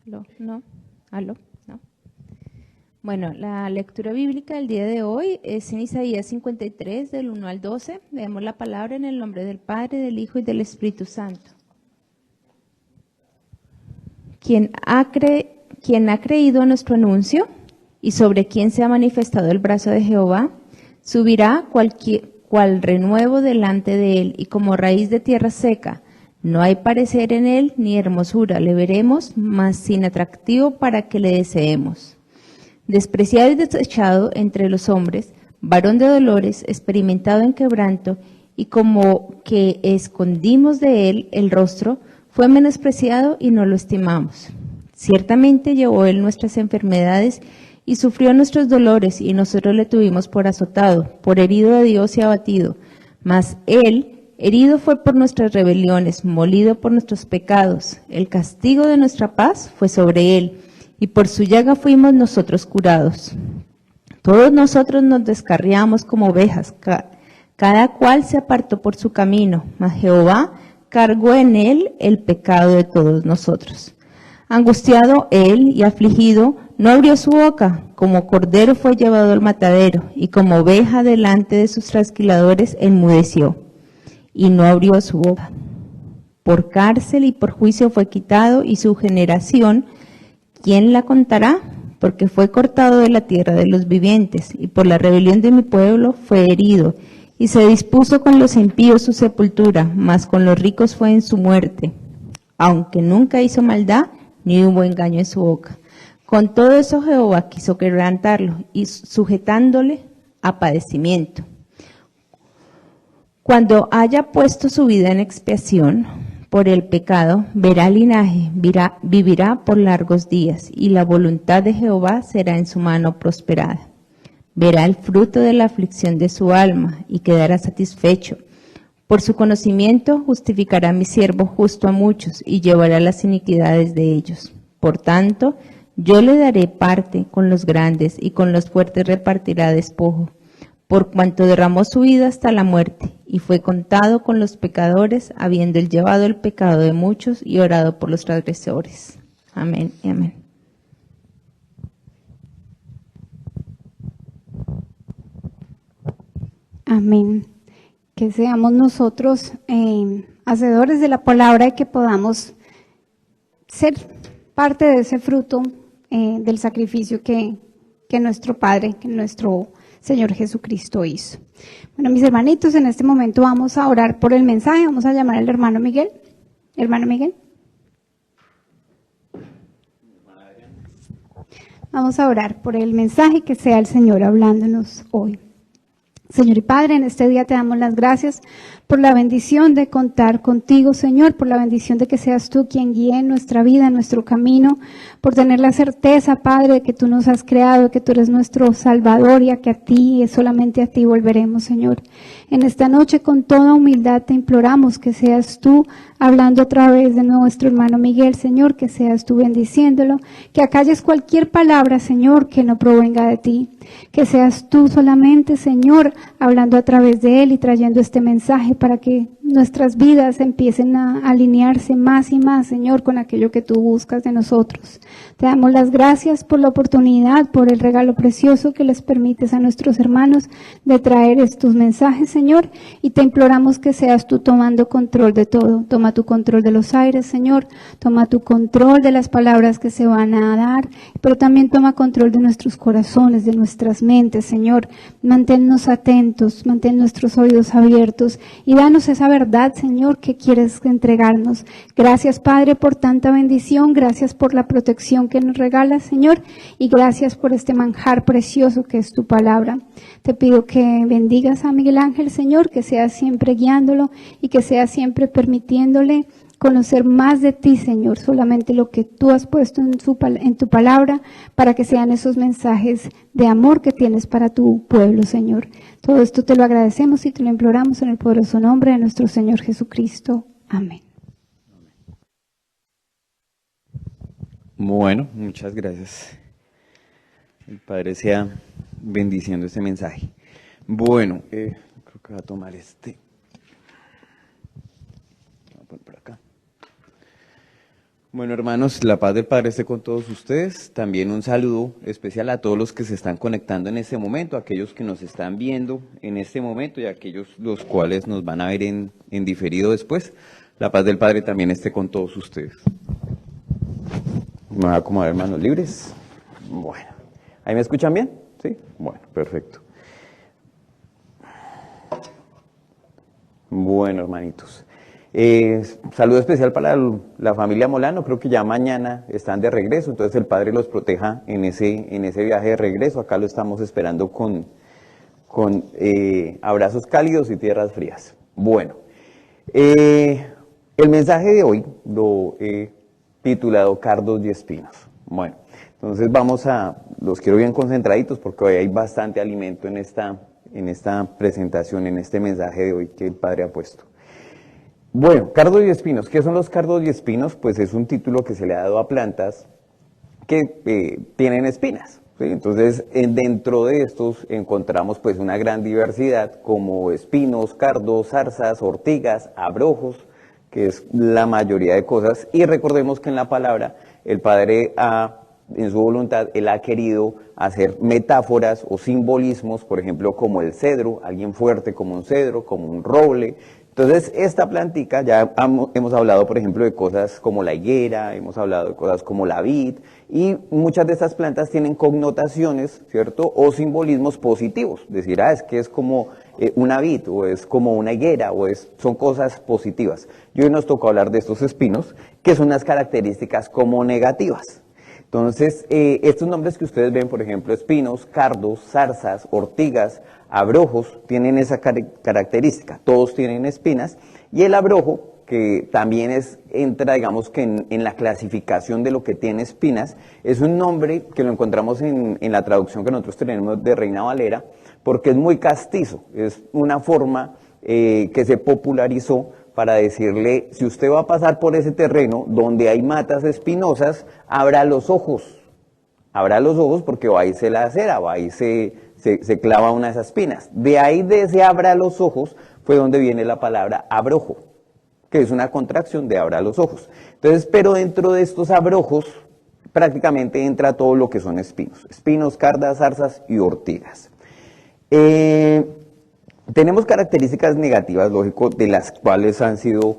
¿Aló? ¿No? ¿Aló? ¿No? Bueno, la lectura bíblica del día de hoy es en Isaías 53, del 1 al 12. Leemos la palabra en el nombre del Padre, del Hijo y del Espíritu Santo. ¿Quién ha creído a nuestro anuncio y sobre quién se ha manifestado el brazo de Jehová? Subirá cual renuevo delante de él y como raíz de tierra seca. No hay parecer en él ni hermosura, le veremos, mas sin atractivo para que le deseemos. Despreciado y desechado entre los hombres, varón de dolores, experimentado en quebranto, y como que escondimos de él el rostro, fue menospreciado y no lo estimamos. Ciertamente llevó él nuestras enfermedades y sufrió nuestros dolores, y nosotros le tuvimos por azotado, por herido de Dios y abatido. Mas él herido fue por nuestras rebeliones, molido por nuestros pecados. El castigo de nuestra paz fue sobre él, y por su llaga fuimos nosotros curados. Todos nosotros nos descarriamos como ovejas, cada cual se apartó por su camino, mas Jehová cargó en él el pecado de todos nosotros. Angustiado él y afligido, no abrió su boca, como cordero fue llevado al matadero, y como oveja delante de sus trasquiladores enmudeció, y no abrió su boca. Por cárcel y por juicio fue quitado, y su generación, ¿quién la contará? Porque fue cortado de la tierra de los vivientes, y por la rebelión de mi pueblo fue herido, y se dispuso con los impíos su sepultura, mas con los ricos fue en su muerte. Aunque nunca hizo maldad, ni hubo engaño en su boca. Con todo eso Jehová quiso quebrantarlo, y sujetándole a padecimiento. Cuando haya puesto su vida en expiación por el pecado, verá linaje, vivirá por largos días, y la voluntad de Jehová será en su mano prosperada. Verá el fruto de la aflicción de su alma, y quedará satisfecho. Por su conocimiento justificará mi siervo justo a muchos, y llevará las iniquidades de ellos. Por tanto, yo le daré parte con los grandes, y con los fuertes repartirá despojo. Por cuanto derramó su vida hasta la muerte, y fue contado con los pecadores, habiendo él llevado el pecado de muchos y orado por los transgresores. Amén y amén. Amén. Que seamos nosotros hacedores de la palabra y que podamos ser parte de ese fruto del sacrificio que nuestro Padre, que nuestro Señor Jesucristo hizo. Bueno, mis hermanitos, en este momento vamos a orar por el mensaje. Vamos a llamar al hermano Miguel. Hermano Miguel. Vamos a orar por el mensaje, que sea el Señor hablándonos hoy. Señor y Padre, en este día te damos las gracias por la bendición de contar contigo, Señor, por la bendición de que seas tú quien guíe nuestra vida, nuestro camino, por tener la certeza, Padre, de que tú nos has creado, que tú eres nuestro Salvador y a que a ti, solamente a ti volveremos, Señor. En esta noche, con toda humildad, te imploramos que seas tú hablando a través de nuestro hermano Miguel, Señor, que seas tú bendiciéndolo, que acalles cualquier palabra, Señor, que no provenga de ti, que seas tú solamente, Señor, hablando a través de él y trayendo este mensaje para que nuestras vidas empiecen a alinearse más y más, Señor, con aquello que tú buscas de nosotros. Te damos las gracias por la oportunidad, por el regalo precioso que les permites a nuestros hermanos de traer estos mensajes, Señor, y te imploramos que seas tú tomando control de todo. Toma tu control de los aires, Señor, toma tu control de las palabras que se van a dar, pero también toma control de nuestros corazones, de nuestras mentes, Señor. Manténnos atentos, mantén nuestros oídos abiertos y danos esa verdad, Señor, que quieres entregarnos. Gracias, Padre, por tanta bendición, gracias por la protección que nos regalas, Señor, y gracias por este manjar precioso que es tu palabra. Te pido que bendigas a Miguel Ángel, Señor, que seas siempre guiándolo y que seas siempre permitiéndole conocer más de ti, Señor, solamente lo que tú has puesto en tu palabra, para que sean esos mensajes de amor que tienes para tu pueblo, Señor. Todo esto te lo agradecemos y te lo imploramos en el poderoso nombre de nuestro Señor Jesucristo. Amén. Bueno, muchas gracias. El Padre sea bendiciendo este mensaje. Bueno, creo que voy a tomar Voy a poner por acá. Bueno, hermanos, la paz del Padre esté con todos ustedes. También un saludo especial a todos los que se están conectando en este momento, a aquellos que nos están viendo en este momento y a aquellos los cuales nos van a ver en diferido después. La paz del Padre también esté con todos ustedes. Me voy a acomodar manos libres. Bueno, ¿ahí me escuchan bien? Sí, bueno, perfecto. Bueno, hermanitos. Saludo especial para la familia Molano, creo que ya mañana están de regreso, entonces el Padre los proteja en ese viaje de regreso. Acá lo estamos esperando con abrazos cálidos y tierras frías. Bueno, el mensaje de hoy lo he titulado Cardos y Espinos. Bueno, entonces los quiero bien concentraditos porque hoy hay bastante alimento en esta presentación, en este mensaje de hoy que el Padre ha puesto. Bueno, cardos y espinos. ¿Qué son los cardos y espinos? Pues es un título que se le ha dado a plantas que tienen espinas, ¿sí? Entonces, dentro de estos encontramos pues una gran diversidad como espinos, cardos, zarzas, ortigas, abrojos, que es la mayoría de cosas. Y recordemos que en la palabra el Padre en su voluntad, Él ha querido hacer metáforas o simbolismos, por ejemplo, como el cedro, alguien fuerte como un cedro, como un roble. Entonces, esta plantica, ya hemos hablado, por ejemplo, de cosas como la higuera, hemos hablado de cosas como la vid, y muchas de estas plantas tienen connotaciones, ¿cierto?, o simbolismos positivos. Decir, es que es como una vid, o es como una higuera, son cosas positivas. Y hoy nos tocó hablar de estos espinos, que son unas características como negativas. Entonces, estos nombres que ustedes ven, por ejemplo, espinos, cardos, zarzas, ortigas, abrojos, tienen esa característica. Todos tienen espinas. Y el abrojo, que también entra, digamos, que en la clasificación de lo que tiene espinas, es un nombre que lo encontramos en la traducción que nosotros tenemos de Reina Valera, porque es muy castizo. Es una forma que se popularizó para decirle, si usted va a pasar por ese terreno donde hay matas espinosas, abra los ojos porque va a irse la acera, va a irse, se clava una de esas espinas. De ahí, de ese abra los ojos, fue donde viene la palabra abrojo, que es una contracción de abra los ojos. Entonces, pero dentro de estos abrojos, prácticamente entra todo lo que son espinos, cardas, zarzas y ortigas. Tenemos características negativas, lógico, de las cuales han sido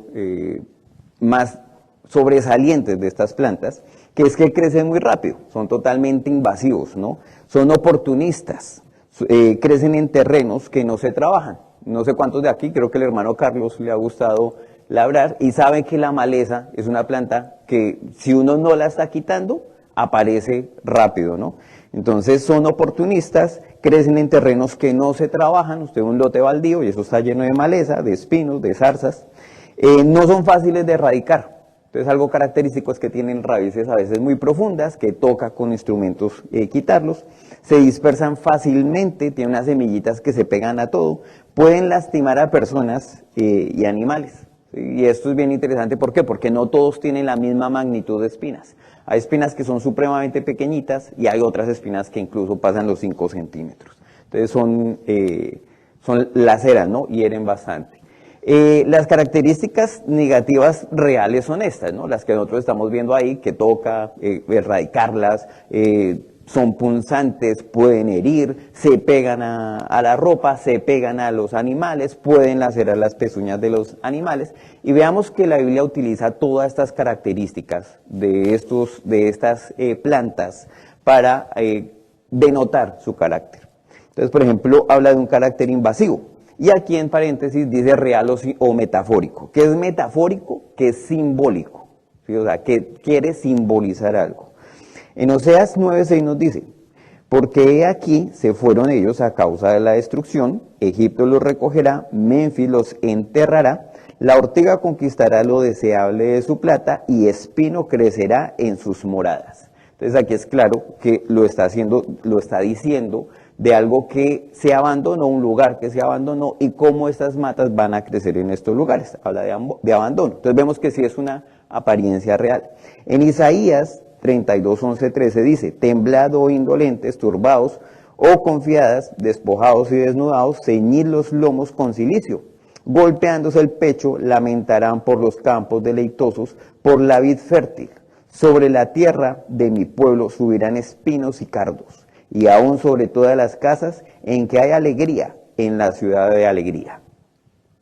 más sobresalientes de estas plantas, que es que crecen muy rápido, son totalmente invasivos, ¿no? Son oportunistas, crecen en terrenos que no se trabajan. No sé cuántos de aquí, creo que el hermano Carlos le ha gustado labrar y sabe que la maleza es una planta que si uno no la está quitando, aparece rápido, ¿no? Entonces son oportunistas, crecen en terrenos que no se trabajan, usted ve un lote baldío y eso está lleno de maleza, de espinos, de zarzas, no son fáciles de erradicar. Entonces algo característico es que tienen raíces a veces muy profundas, que toca con instrumentos quitarlos, se dispersan fácilmente, tienen unas semillitas que se pegan a todo, pueden lastimar a personas y animales. Y esto es bien interesante, ¿por qué? Porque no todos tienen la misma magnitud de espinas. Hay espinas que son supremamente pequeñitas y hay otras espinas que incluso pasan los 5 centímetros. Entonces son laceras, ¿no? Hieren bastante. Las características negativas reales son estas, ¿no? Las que nosotros estamos viendo ahí, que toca erradicarlas, son punzantes, pueden herir, se pegan a la ropa, se pegan a los animales, pueden lacerar las pezuñas de los animales. Y veamos que la Biblia utiliza todas estas características de estas plantas para denotar su carácter. Entonces, por ejemplo, habla de un carácter invasivo. Y aquí en paréntesis dice real o metafórico. ¿Qué es metafórico? Que es simbólico, ¿sí? O sea, que quiere simbolizar algo. En Oseas 9:6 nos dice, porque he aquí se fueron ellos a causa de la destrucción, Egipto los recogerá, Menfis los enterrará, la ortiga conquistará lo deseable de su plata y espino crecerá en sus moradas. Entonces aquí es claro que lo está diciendo de algo que se abandonó, un lugar que se abandonó y cómo estas matas van a crecer en estos lugares. Habla de abandono. Entonces vemos que sí es una apariencia real. En Isaías 32:11-13 dice, temblad, oh indolentes, turbados, oh confiadas, despojados y desnudados, ceñid los lomos con cilicio. Golpeándose el pecho, lamentarán por los campos deleitosos, por la vid fértil. Sobre la tierra de mi pueblo subirán espinos y cardos, y aún sobre todas las casas en que hay alegría, en la ciudad de alegría.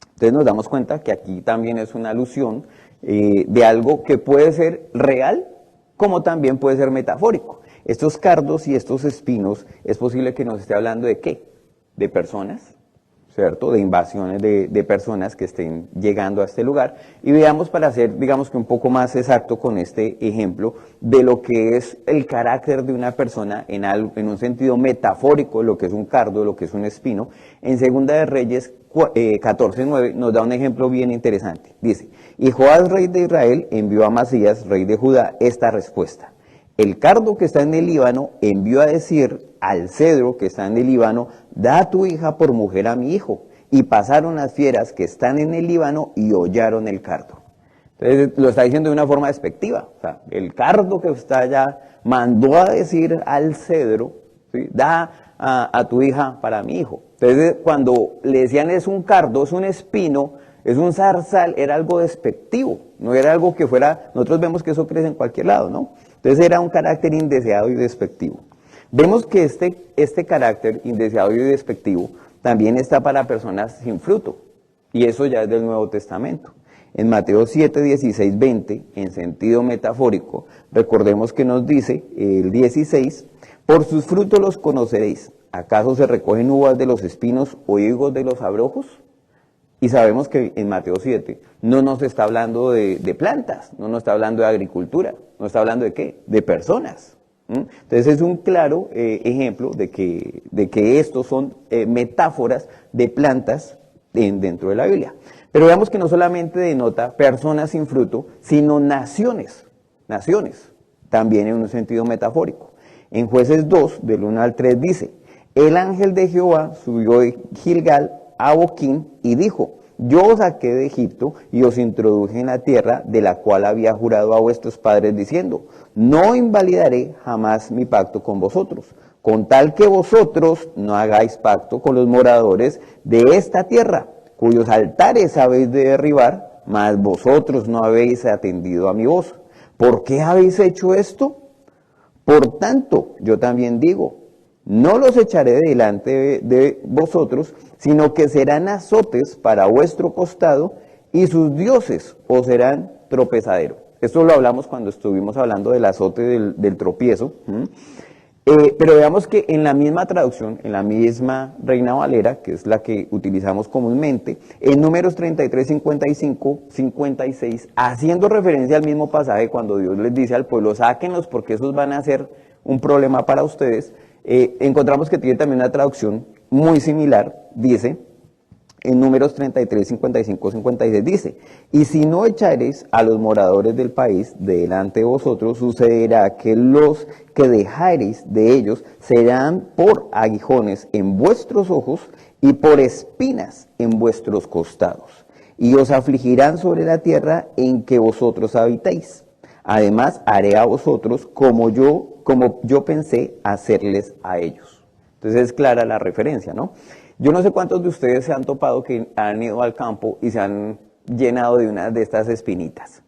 Entonces nos damos cuenta que aquí también es una alusión de algo que puede ser real, como también puede ser metafórico. Estos cardos y estos espinos, es posible que nos esté hablando de ¿qué? De personas, ¿cierto? De invasiones de personas que estén llegando a este lugar. Y veamos, para ser, digamos que un poco más exacto con este ejemplo, de lo que es el carácter de una persona en un sentido metafórico, lo que es un cardo, lo que es un espino. En Segunda de Reyes 14:9 nos da un ejemplo bien interesante. Dice, y Joás, rey de Israel, envió a Amasías, rey de Judá, esta respuesta. El cardo que está en el Líbano envió a decir al cedro que está en el Líbano, da a tu hija por mujer a mi hijo. Y pasaron las fieras que están en el Líbano y hollaron el cardo. Entonces lo está diciendo de una forma despectiva. O sea, el cardo que está allá mandó a decir al cedro, ¿sí? Da a tu hija para mi hijo. Entonces cuando le decían es un cardo, es un espino, es un zarzal, era algo despectivo. No era algo que fuera, nosotros vemos que eso crece en cualquier lado, ¿no? Entonces era un carácter indeseado y despectivo. Vemos que este carácter indeseado y despectivo también está para personas sin fruto, y eso ya es del Nuevo Testamento. En Mateo 7, 16, 20, en sentido metafórico, recordemos que nos dice el 16, por sus frutos los conoceréis. ¿Acaso se recogen uvas de los espinos o higos de los abrojos? Y sabemos que en Mateo 7 no nos está hablando de plantas, no nos está hablando de agricultura, no está hablando de ¿qué? De personas. Entonces es un claro ejemplo de que estos son metáforas de plantas dentro de la Biblia. Pero veamos que no solamente denota personas sin fruto, sino naciones, también en un sentido metafórico. En Jueces 2, del 1 al 3 dice, el ángel de Jehová subió de Gilgal a Boquín y dijo, yo os saqué de Egipto y os introduje en la tierra de la cual había jurado a vuestros padres diciendo, no invalidaré jamás mi pacto con vosotros, con tal que vosotros no hagáis pacto con los moradores de esta tierra, cuyos altares habéis de derribar, mas vosotros no habéis atendido a mi voz. ¿Por qué habéis hecho esto? Por tanto, yo también digo, no los echaré delante de vosotros, sino que serán azotes para vuestro costado, y sus dioses os serán tropezadero. Esto lo hablamos cuando estuvimos hablando del azote del tropiezo. Pero veamos que en la misma traducción, en la misma Reina Valera, que es la que utilizamos comúnmente, en Números 33, 55, 56, haciendo referencia al mismo pasaje cuando Dios les dice al pueblo, sáquenlos porque esos van a ser un problema para ustedes, encontramos que tiene también una traducción muy similar, dice, en Números 33, 55, 56, dice, y si no echareis a los moradores del país delante de vosotros, sucederá que los que dejareis de ellos serán por aguijones en vuestros ojos y por espinas en vuestros costados, y os afligirán sobre la tierra en que vosotros habitáis. Además, haré a vosotros como yo pensé hacerles a ellos. Entonces es clara la referencia, ¿no? Yo no sé cuántos de ustedes se han topado que han ido al campo y se han llenado de una de estas espinitas,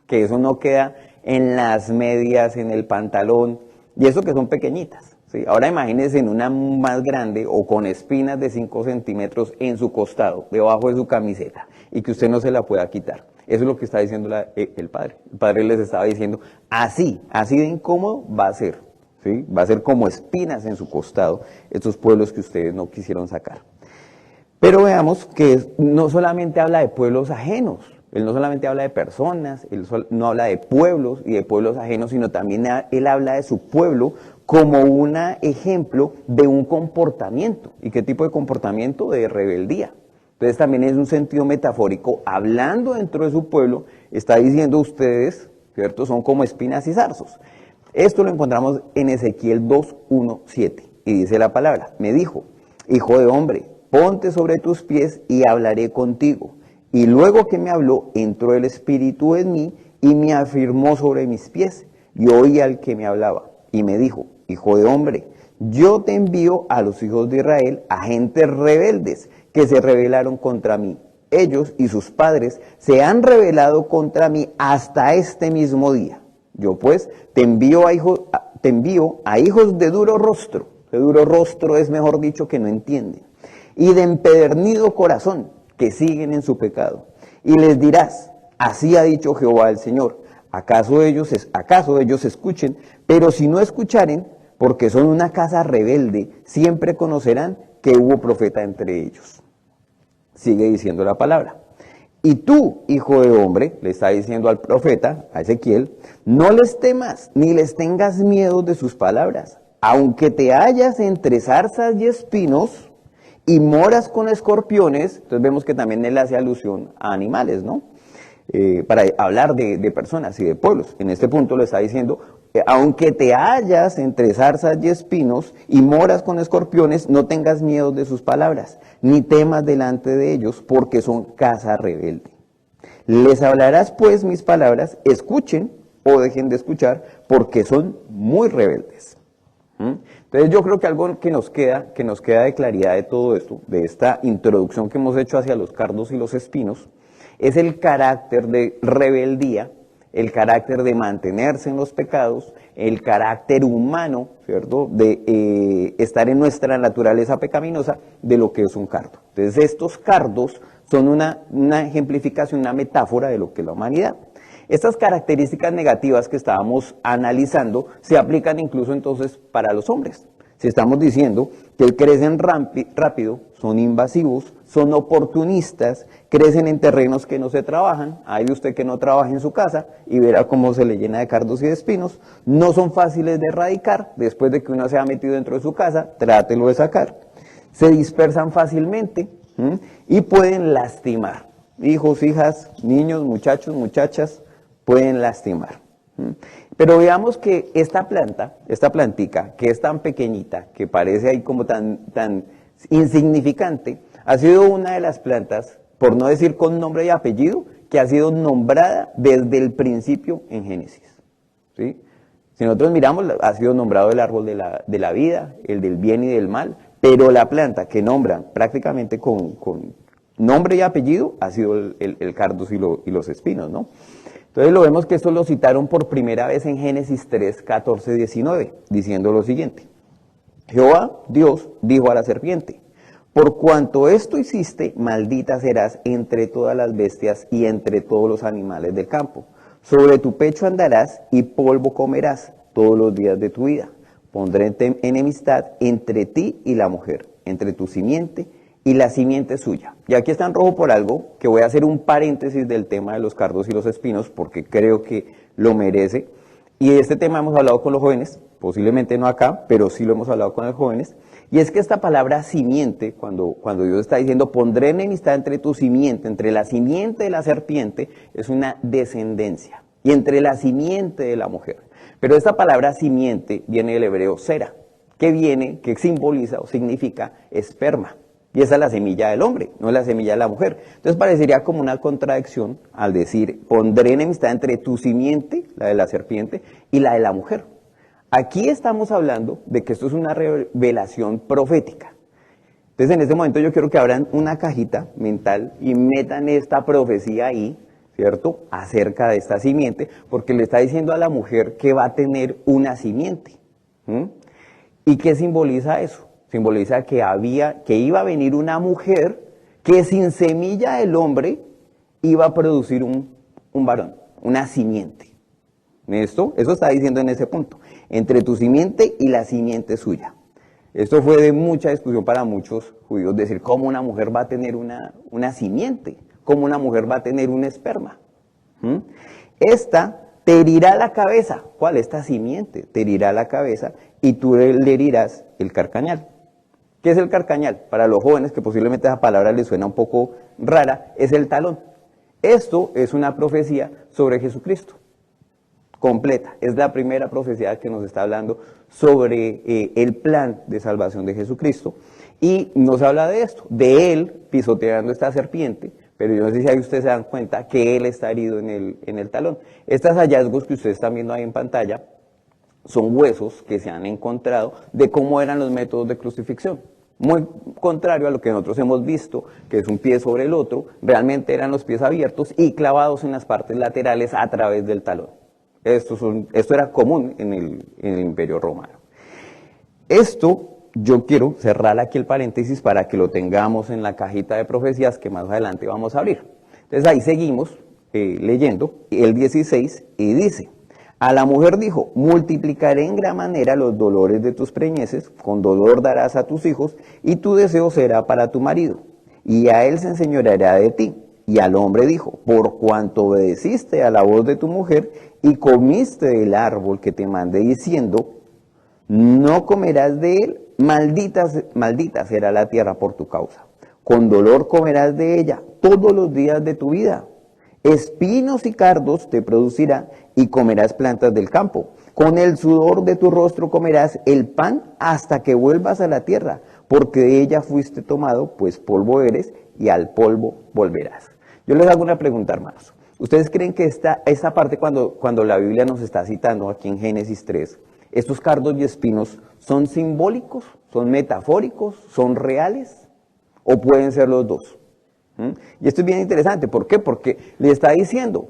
que eso no queda en las medias, en el pantalón, y eso que son pequeñitas, ¿sí? Ahora imagínense en una más grande o con espinas de 5 centímetros en su costado, debajo de su camiseta, y que usted no se la pueda quitar. Eso es lo que está diciendo el padre. El padre les estaba diciendo, así de incómodo va a ser, ¿sí? Va a ser como espinas en su costado, estos pueblos que ustedes no quisieron sacar. Pero veamos que no solamente habla de pueblos ajenos, él no solamente habla de personas, él no habla de pueblos y de pueblos ajenos, sino también él habla de su pueblo como un ejemplo de un comportamiento. ¿Y qué tipo de comportamiento? De rebeldía. Entonces también es un sentido metafórico, hablando dentro de su pueblo, está diciendo ustedes, ¿cierto? Son como espinas y zarzos. Esto lo encontramos en Ezequiel 2, 1, 7, y dice la palabra, me dijo, hijo de hombre, ponte sobre tus pies y hablaré contigo. Y luego que me habló, entró el Espíritu en mí y me afirmó sobre mis pies. Y oí al que me hablaba y me dijo, hijo de hombre, yo te envío a los hijos de Israel, a gentes rebeldes que se rebelaron contra mí. Ellos y sus padres se han rebelado contra mí hasta este mismo día. Yo pues te envío a hijos de duro rostro. De duro rostro es mejor dicho que no entienden. Y de empedernido corazón, que siguen en su pecado. Y les dirás, así ha dicho Jehová el Señor, acaso ellos escuchen, pero si no escucharen, porque son una casa rebelde, siempre conocerán que hubo profeta entre ellos. Sigue diciendo la palabra. Y tú, hijo de hombre, le está diciendo al profeta, a Ezequiel, no les temas, ni les tengas miedo de sus palabras, aunque te hallas entre zarzas y espinos, y moras con escorpiones. Entonces vemos que también él hace alusión a animales, ¿no? Para hablar de personas y de pueblos. En este punto le está diciendo, aunque te hallas entre zarzas y espinos y moras con escorpiones, no tengas miedo de sus palabras, ni temas delante de ellos, porque son casa rebelde. Les hablarás pues mis palabras, escuchen o dejen de escuchar, porque son muy rebeldes. Entonces yo creo que algo que nos queda de claridad de todo esto, de esta introducción que hemos hecho hacia los cardos y los espinos, es el carácter de rebeldía, el carácter de mantenerse en los pecados, el carácter humano, ¿cierto?, de estar en nuestra naturaleza pecaminosa de lo que es un cardo. Entonces estos cardos son una ejemplificación, una metáfora de lo que es la humanidad. Estas características negativas que estábamos analizando se aplican incluso entonces para los hombres. Si estamos diciendo que crecen rápido, son invasivos, son oportunistas, crecen en terrenos que no se trabajan, hay de usted que no trabaja en su casa y verá cómo se le llena de cardos y de espinos, no son fáciles de erradicar, después de que uno se ha metido dentro de su casa, trátelo de sacar, se dispersan fácilmente y pueden lastimar. Hijos, hijas, niños, muchachos, muchachas, pueden lastimar. Pero veamos que esta plantica, que es tan pequeñita, que parece ahí como tan insignificante, ha sido una de las plantas, por no decir con nombre y apellido, que ha sido nombrada desde el principio en Génesis. ¿Sí? Si nosotros miramos, ha sido nombrado el árbol de la vida, el del bien y del mal, pero la planta que nombran prácticamente con nombre y apellido ha sido el cardos y los espinos, ¿no? Entonces lo vemos que esto lo citaron por primera vez en Génesis 3, 14, 19, diciendo lo siguiente. Jehová, Dios, dijo a la serpiente, por cuanto esto hiciste, maldita serás entre todas las bestias y entre todos los animales del campo. Sobre tu pecho andarás y polvo comerás todos los días de tu vida. Pondré enemistad entre ti y la mujer, entre tu simiente y la simiente suya. Y aquí está en rojo por algo, que voy a hacer un paréntesis del tema de los cardos y los espinos, porque creo que lo merece. Y de este tema hemos hablado con los jóvenes, posiblemente no acá, pero sí lo hemos hablado con los jóvenes. Y es que esta palabra simiente, cuando Dios está diciendo, pondré enemistad entre tu simiente, entre la simiente de la serpiente, es una descendencia. Y entre la simiente de la mujer. Pero esta palabra simiente viene del hebreo sera, que simboliza o significa esperma. Y esa es la semilla del hombre, no es la semilla de la mujer. Entonces parecería como una contradicción al decir, pondré enemistad entre tu simiente, la de la serpiente, y la de la mujer. Aquí estamos hablando de que esto es una revelación profética. Entonces en este momento yo quiero que abran una cajita mental y metan esta profecía ahí, ¿cierto?, acerca de esta simiente, porque le está diciendo a la mujer que va a tener una simiente. ¿Y qué simboliza eso? Simboliza que iba a venir una mujer que sin semilla del hombre iba a producir un varón, una simiente. Eso está diciendo en ese punto, entre tu simiente y la simiente suya. Esto fue de mucha discusión para muchos judíos, decir cómo una mujer va a tener una simiente, cómo una mujer va a tener un esperma. Esta te herirá la cabeza. ¿Cuál? Esta simiente te herirá la cabeza y tú le herirás el carcañal. ¿Qué es el carcañal? Para los jóvenes, que posiblemente esa palabra les suena un poco rara, es el talón. Esto es una profecía sobre Jesucristo, completa. Es la primera profecía que nos está hablando sobre el plan de salvación de Jesucristo. Y nos habla de esto, de él pisoteando esta serpiente, pero yo no sé si ahí ustedes se dan cuenta que él está herido en el talón. Estos hallazgos que ustedes están viendo ahí en pantalla son huesos que se han encontrado de cómo eran los métodos de crucifixión. Muy contrario a lo que nosotros hemos visto, que es un pie sobre el otro, realmente eran los pies abiertos y clavados en las partes laterales a través del talón. Esto era común en el Imperio Romano. Esto yo quiero cerrar aquí el paréntesis para que lo tengamos en la cajita de profecías que más adelante vamos a abrir. Entonces ahí seguimos leyendo el 16 y dice: a la mujer dijo, multiplicaré en gran manera los dolores de tus preñeces, con dolor darás a tus hijos, y tu deseo será para tu marido, y a él se enseñoreará de ti. Y al hombre dijo, por cuanto obedeciste a la voz de tu mujer, y comiste del árbol que te mandé diciendo, no comerás de él, maldita será la tierra por tu causa. Con dolor comerás de ella todos los días de tu vida. Espinos y cardos te producirá y comerás plantas del campo. Con el sudor de tu rostro comerás el pan hasta que vuelvas a la tierra, porque de ella fuiste tomado, pues polvo eres y al polvo volverás. Yo les hago una pregunta, hermanos. ¿Ustedes creen que esta parte cuando la Biblia nos está citando aquí en Génesis 3, estos cardos y espinos son simbólicos, son metafóricos, son reales o pueden ser los dos? Y esto es bien interesante. ¿Por qué? Porque le está diciendo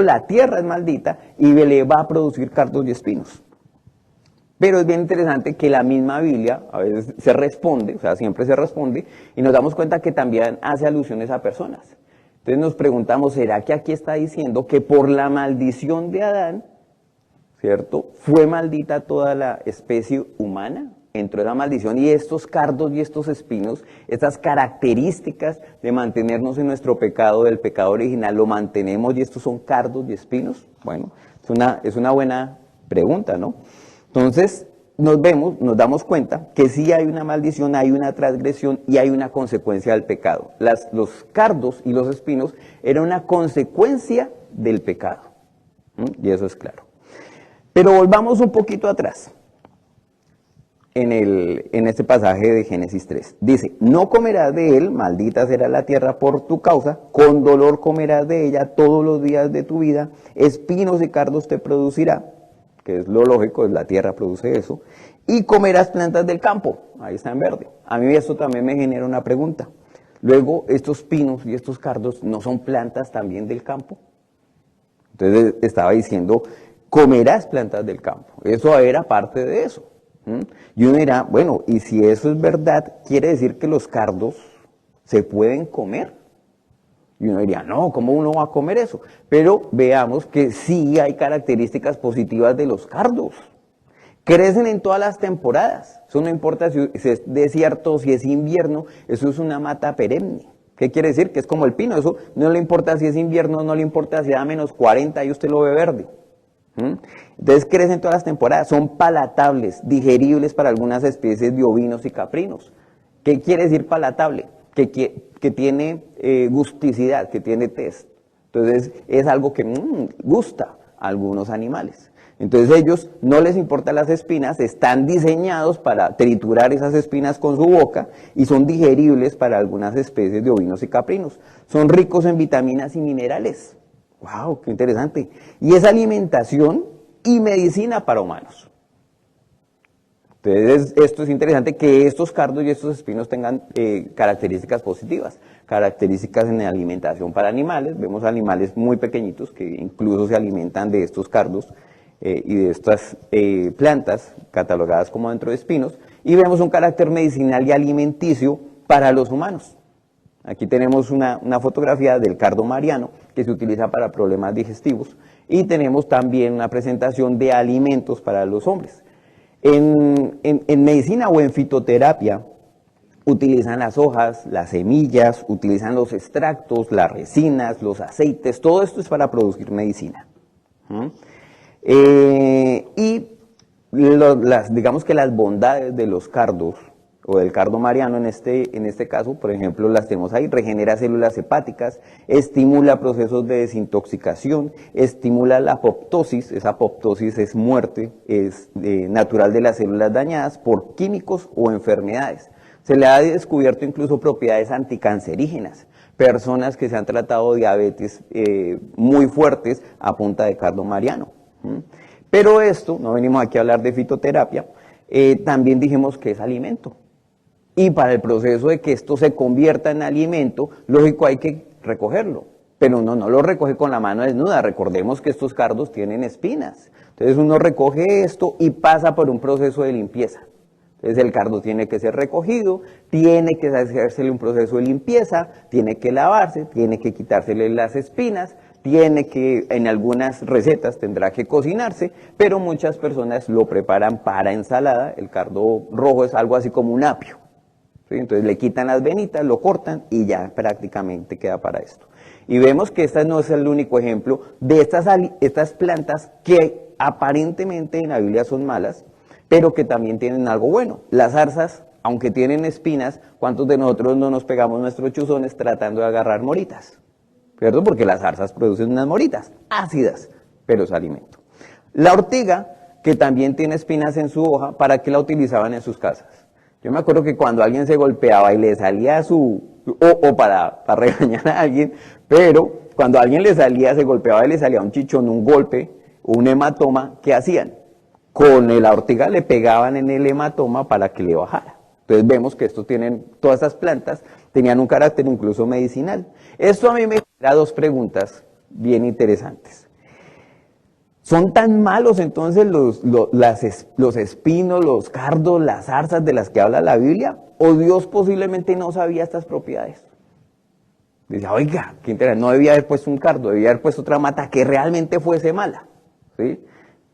la tierra es maldita y le va a producir cardos y espinos. Pero es bien interesante que la misma Biblia a veces se responde, o sea, siempre se responde, y nos damos cuenta que también hace alusiones a personas. Entonces nos preguntamos, ¿será que aquí está diciendo que por la maldición de Adán, ¿cierto?, fue maldita toda la especie humana? Entró la maldición y estos cardos y estos espinos, estas características de mantenernos en nuestro pecado, del pecado original, lo mantenemos y estos son cardos y espinos. Bueno, es una buena pregunta, ¿no? Entonces nos damos cuenta que sí hay una maldición, hay una transgresión y hay una consecuencia del pecado. Los cardos y los espinos eran una consecuencia del pecado, y eso es claro. Pero volvamos un poquito atrás. En este pasaje de Génesis 3. Dice, no comerás de él, maldita será la tierra por tu causa, con dolor comerás de ella todos los días de tu vida, espinos y cardos te producirá, que es lo lógico, la tierra produce eso, y comerás plantas del campo, ahí está en verde. A mí esto también me genera una pregunta. Luego, estos pinos y estos cardos, ¿no son plantas también del campo? Entonces estaba diciendo, comerás plantas del campo, eso era parte de eso. Y uno dirá, bueno, y si eso es verdad, ¿quiere decir que los cardos se pueden comer? Y uno diría, no, ¿cómo uno va a comer eso? Pero veamos que sí hay características positivas de los cardos. Crecen en todas las temporadas. Eso no importa si es desierto, si es invierno, eso es una mata perenne. ¿Qué quiere decir? Que es como el pino, eso no le importa si es invierno, no le importa si da menos 40 y usted lo ve verde. Entonces crecen todas las temporadas, son palatables, digeribles para algunas especies de ovinos y caprinos. ¿Qué quiere decir palatable? Que tiene gusticidad, que tiene test. Entonces es algo que gusta a algunos animales. Entonces ellos no les importan las espinas, están diseñados para triturar esas espinas con su boca y son digeribles para algunas especies de ovinos y caprinos. Son ricos en vitaminas y minerales. ¡Wow! ¡Qué interesante! Y es alimentación y medicina para humanos. Entonces, esto es interesante que estos cardos y estos espinos tengan características positivas, características en la alimentación para animales. Vemos animales muy pequeñitos que incluso se alimentan de estos cardos y de estas plantas catalogadas como dentro de espinos. Y vemos un carácter medicinal y alimenticio para los humanos. Aquí tenemos una fotografía del cardo mariano que se utiliza para problemas digestivos y tenemos también una presentación de alimentos para los hombres. En medicina o en fitoterapia utilizan las hojas, las semillas, utilizan los extractos, las resinas, los aceites, todo esto es para producir medicina. Digamos que las bondades de los cardos o del cardo mariano en este caso, por ejemplo, las tenemos ahí: regenera células hepáticas, estimula procesos de desintoxicación, estimula la apoptosis. Esa apoptosis es muerte, es natural de las células dañadas por químicos o enfermedades. Se le ha descubierto incluso propiedades anticancerígenas, personas que se han tratado diabetes muy fuertes a punta de cardo mariano. Pero esto, no venimos aquí a hablar de fitoterapia, también dijimos que es alimento. Y para el proceso de que esto se convierta en alimento, lógico, hay que recogerlo. pero uno no lo recoge con la mano desnuda. Recordemos que estos cardos tienen espinas. Entonces uno recoge esto y pasa por un proceso de limpieza. Entonces el cardo tiene que ser recogido, tiene que hacérsele un proceso de limpieza, tiene que lavarse, tiene que quitársele las espinas, tiene que, en algunas recetas tendrá que cocinarse, pero muchas personas lo preparan para ensalada. El cardo rojo es algo así como un apio, ¿sí? Entonces le quitan las venitas, lo cortan y ya prácticamente queda para esto. Y vemos que este no es el único ejemplo de estas plantas que aparentemente en la Biblia son malas, pero que también tienen algo bueno. Las zarzas, aunque tienen espinas, ¿cuántos de nosotros no nos pegamos nuestros chuzones tratando de agarrar moritas? ¿Cierto? Porque las zarzas producen unas moritas ácidas, pero es alimento. La ortiga, que también tiene espinas en su hoja, ¿para qué la utilizaban en sus casas? Yo me acuerdo que cuando alguien se golpeaba y le salía o para regañar a alguien, pero cuando a alguien se golpeaba y le salía un chichón, un golpe, un hematoma, ¿qué hacían? Con la ortiga le pegaban en el hematoma para que le bajara. Entonces vemos que todas estas plantas tenían un carácter incluso medicinal. Esto a mí me genera dos preguntas bien interesantes. ¿Son tan malos entonces los espinos, los cardos, las zarzas de las que habla la Biblia? ¿O Dios posiblemente no sabía estas propiedades? Dice, oiga, qué interesante, no debía haber puesto un cardo, debía haber puesto otra mata que realmente fuese mala, ¿sí?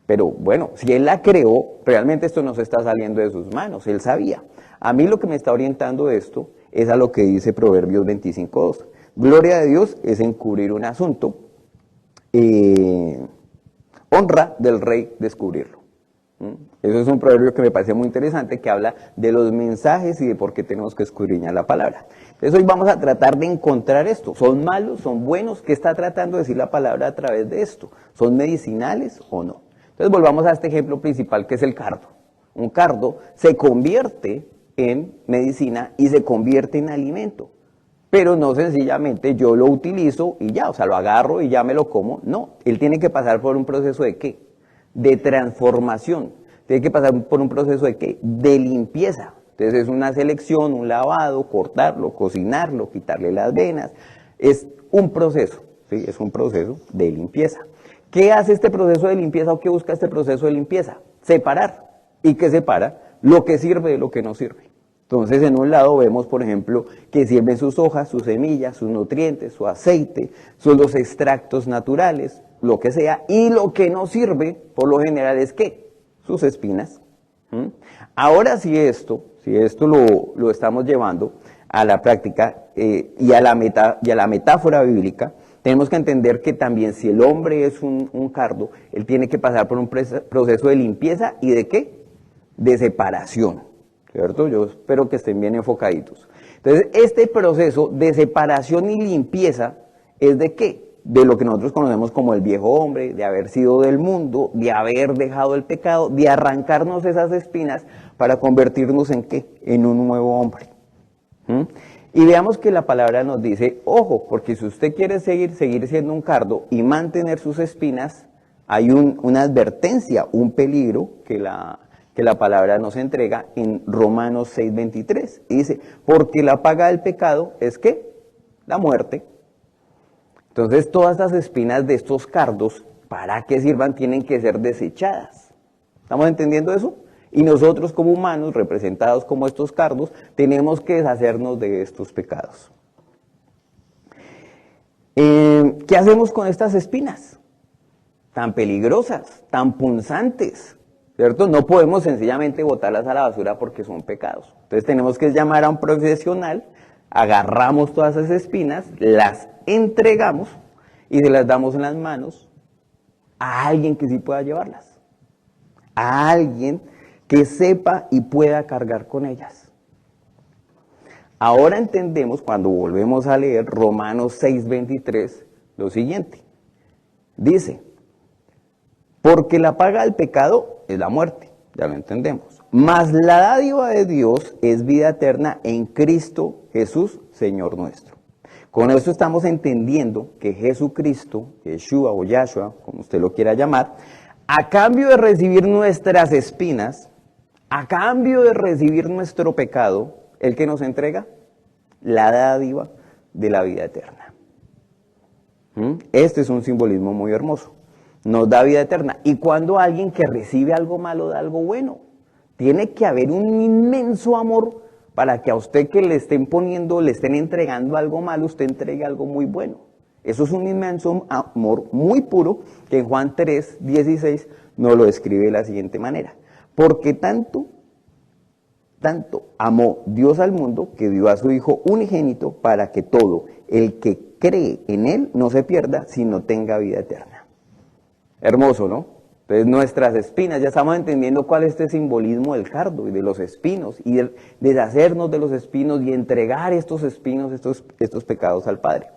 Pero bueno, si Él la creó, realmente esto no se está saliendo de sus manos, Él sabía. A mí lo que me está orientando esto es a lo que dice Proverbios 25:2. Gloria de Dios es encubrir un asunto, honra del rey descubrirlo. Eso es un proverbio que me parece muy interesante, que habla de los mensajes y de por qué tenemos que escudriñar la palabra. Entonces hoy vamos a tratar de encontrar esto. ¿Son malos? ¿Son buenos? ¿Qué está tratando de decir la palabra a través de esto? ¿Son medicinales o no? Entonces volvamos a este ejemplo principal, que es el cardo. Un cardo se convierte en medicina y se convierte en alimento, pero no sencillamente yo lo utilizo y ya, o sea, lo agarro y ya me lo como. No, él tiene que pasar por un proceso de ¿qué? De transformación. Tiene que pasar por un proceso de ¿qué? De limpieza. Entonces es una selección, un lavado, cortarlo, cocinarlo, quitarle las venas. Es un proceso, ¿sí? Es un proceso de limpieza. ¿Qué hace este proceso de limpieza o qué busca este proceso de limpieza? Separar. ¿Y qué separa? Lo que sirve de lo que no sirve. Entonces, en un lado vemos, por ejemplo, que sirven sus hojas, sus semillas, sus nutrientes, su aceite, son los extractos naturales, lo que sea, y lo que no sirve, por lo general, es ¿qué? Sus espinas. Ahora, si esto lo estamos llevando a la práctica y a la metáfora bíblica, tenemos que entender que también si el hombre es un cardo, él tiene que pasar por un proceso de limpieza y ¿de qué? De separación, ¿cierto? Yo espero que estén bien enfocaditos. Entonces, este proceso de separación y limpieza es ¿de qué? De lo que nosotros conocemos como el viejo hombre, de haber sido del mundo, de haber dejado el pecado, de arrancarnos esas espinas para convertirnos en ¿qué? En un nuevo hombre. Y veamos que la palabra nos dice, ojo, porque si usted quiere seguir siendo un cardo y mantener sus espinas, hay una advertencia, un peligro que la palabra nos entrega en Romanos 6:23. Y dice, porque la paga del pecado es ¿qué? La muerte. Entonces todas estas espinas de estos cardos, para que sirvan, tienen que ser desechadas. ¿Estamos entendiendo eso? Y nosotros como humanos, representados como estos cardos, tenemos que deshacernos de estos pecados. ¿Qué hacemos con estas espinas? Tan peligrosas, tan punzantes, ¿cierto? No podemos sencillamente botarlas a la basura porque son pecados. Entonces tenemos que llamar a un profesional, agarramos todas esas espinas, las entregamos y se las damos en las manos a alguien que sí pueda llevarlas. A alguien que sepa y pueda cargar con ellas. Ahora entendemos, cuando volvemos a leer Romanos 6:23, lo siguiente. Dice, porque la paga del pecado es la muerte, ya lo entendemos. Mas la dádiva de Dios es vida eterna en Cristo Jesús, Señor nuestro. Con esto estamos entendiendo que Jesucristo, Yeshua o Yahshua, como usted lo quiera llamar, a cambio de recibir nuestras espinas, a cambio de recibir nuestro pecado, ¿el que nos entrega? La dádiva de la vida eterna. Este es un simbolismo muy hermoso. Nos da vida eterna. Y cuando alguien que recibe algo malo da algo bueno, tiene que haber un inmenso amor para que a usted que le estén poniendo, le estén entregando algo malo, usted entregue algo muy bueno. Eso es un inmenso amor muy puro que en Juan 3:16 nos lo describe de la siguiente manera. Porque tanto amó Dios al mundo que dio a su Hijo unigénito para que todo el que cree en Él no se pierda, sino tenga vida eterna. Hermoso, ¿no? Entonces nuestras espinas, ya estamos entendiendo cuál es este simbolismo del cardo y de los espinos, y de deshacernos de los espinos y entregar estos espinos, estos pecados al Padre.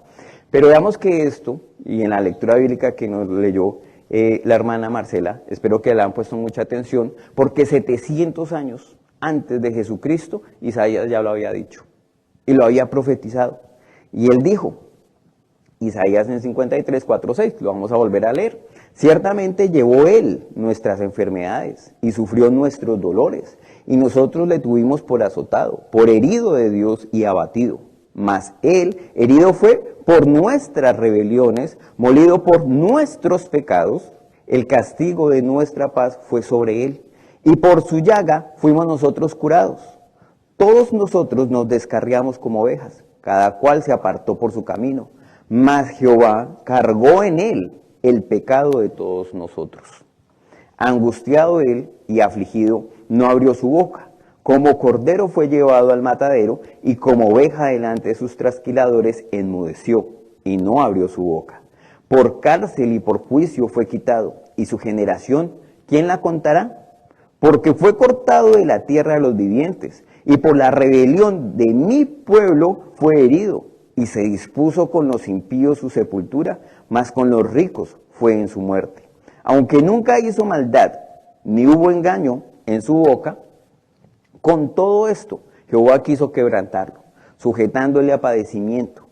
Pero veamos que esto, y en la lectura bíblica que nos leyó la hermana Marcela, espero que le han puesto mucha atención, porque 700 años antes de Jesucristo, Isaías ya lo había dicho, y lo había profetizado. Y él dijo, Isaías en 53:4-6, lo vamos a volver a leer, ciertamente llevó él nuestras enfermedades y sufrió nuestros dolores, y nosotros le tuvimos por azotado, por herido de Dios y abatido. Mas él herido fue por nuestras rebeliones, molido por nuestros pecados, el castigo de nuestra paz fue sobre él, y por su llaga fuimos nosotros curados. Todos nosotros nos descarriamos como ovejas, cada cual se apartó por su camino, mas Jehová cargó en él el pecado de todos nosotros. Angustiado él y afligido, no abrió su boca. Como cordero fue llevado al matadero, y como oveja delante de sus trasquiladores enmudeció, y no abrió su boca. Por cárcel y por juicio fue quitado, y su generación, ¿quién la contará? Porque fue cortado de la tierra de los vivientes, y por la rebelión de mi pueblo fue herido, y se dispuso con los impíos su sepultura, mas con los ricos fue en su muerte. Aunque nunca hizo maldad, ni hubo engaño en su boca, con todo esto Jehová quiso quebrantarlo, sujetándole a padecimiento.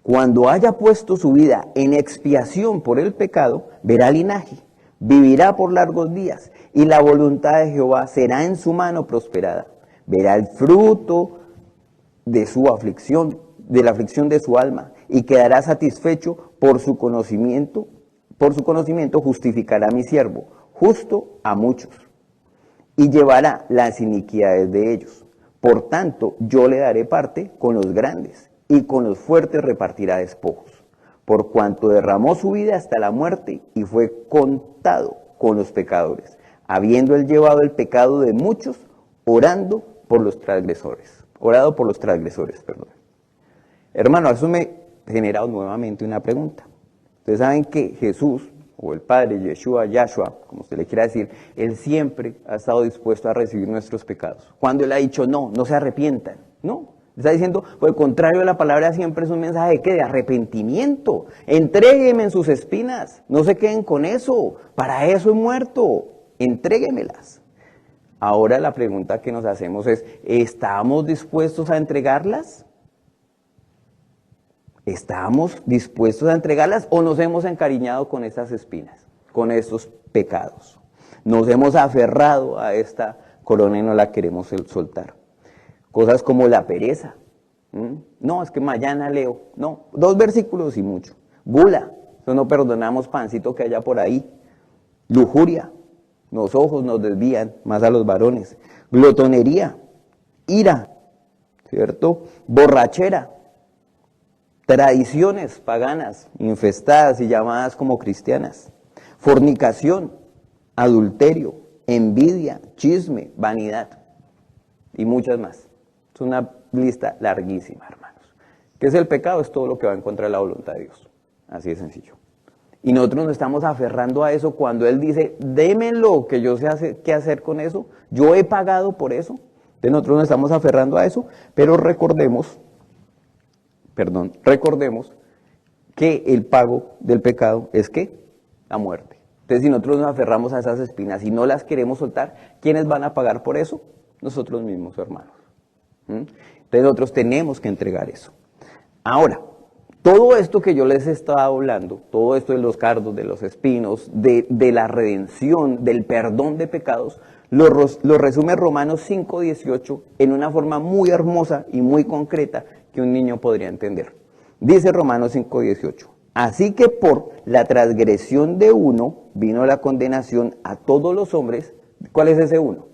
Cuando haya puesto su vida en expiación por el pecado, verá linaje, vivirá por largos días, y la voluntad de Jehová será en su mano prosperada. Verá el fruto de su aflicción, de la aflicción de su alma, y quedará satisfecho por su conocimiento. Por su conocimiento justificará a mi siervo, justo a muchos, y llevará las iniquidades de ellos. Por tanto, yo le daré parte con los grandes, y con los fuertes repartirá despojos, por cuanto derramó su vida hasta la muerte, y fue contado con los pecadores, habiendo él llevado el pecado de muchos, orado por los transgresores. Hermano, eso me ha generado nuevamente una pregunta. Ustedes saben que Jesús, o el Padre, Yeshua, como usted le quiera decir, Él siempre ha estado dispuesto a recibir nuestros pecados. Cuando Él ha dicho no se arrepientan, no. Está diciendo, por el contrario, la palabra siempre es un mensaje de ¿qué? De arrepentimiento. Entrégueme en sus espinas, no se queden con eso, para eso he muerto, entréguemelas. Ahora la pregunta que nos hacemos es, ¿estamos dispuestos a entregarlas? ¿Estamos dispuestos a entregarlas o nos hemos encariñado con estas espinas, con estos pecados? Nos hemos aferrado a esta corona y no la queremos soltar. Cosas como la pereza. No, es que mañana leo. No, 2 versículos y mucho. Gula, eso no perdonamos, pancito que haya por ahí. Lujuria, los ojos nos desvían, más a los varones. Glotonería, ira, ¿cierto? Borrachera. Tradiciones paganas, infestadas y llamadas como cristianas, fornicación, adulterio, envidia, chisme, vanidad y muchas más. Es una lista larguísima, hermanos. ¿Qué es el pecado? Es todo lo que va en contra de la voluntad de Dios. Así de sencillo. Y nosotros nos estamos aferrando a eso cuando Él dice, démelo, que yo sé qué hacer con eso, yo he pagado por eso. Entonces nosotros nos estamos aferrando a eso, pero recordemos que el pago del pecado es ¿qué? La muerte. Entonces, si nosotros nos aferramos a esas espinas y no las queremos soltar, ¿quiénes van a pagar por eso? Nosotros mismos, hermanos. Entonces, nosotros tenemos que entregar eso. Ahora, todo esto que yo les estaba hablando, todo esto de los cardos, de los espinos, de la redención, del perdón de pecados, lo resume Romanos 5:18 en una forma muy hermosa y muy concreta que un niño podría entender. Dice Romanos 5:18, Así que por la transgresión de uno vino la condenación a todos los hombres. ¿Cuál es ese uno?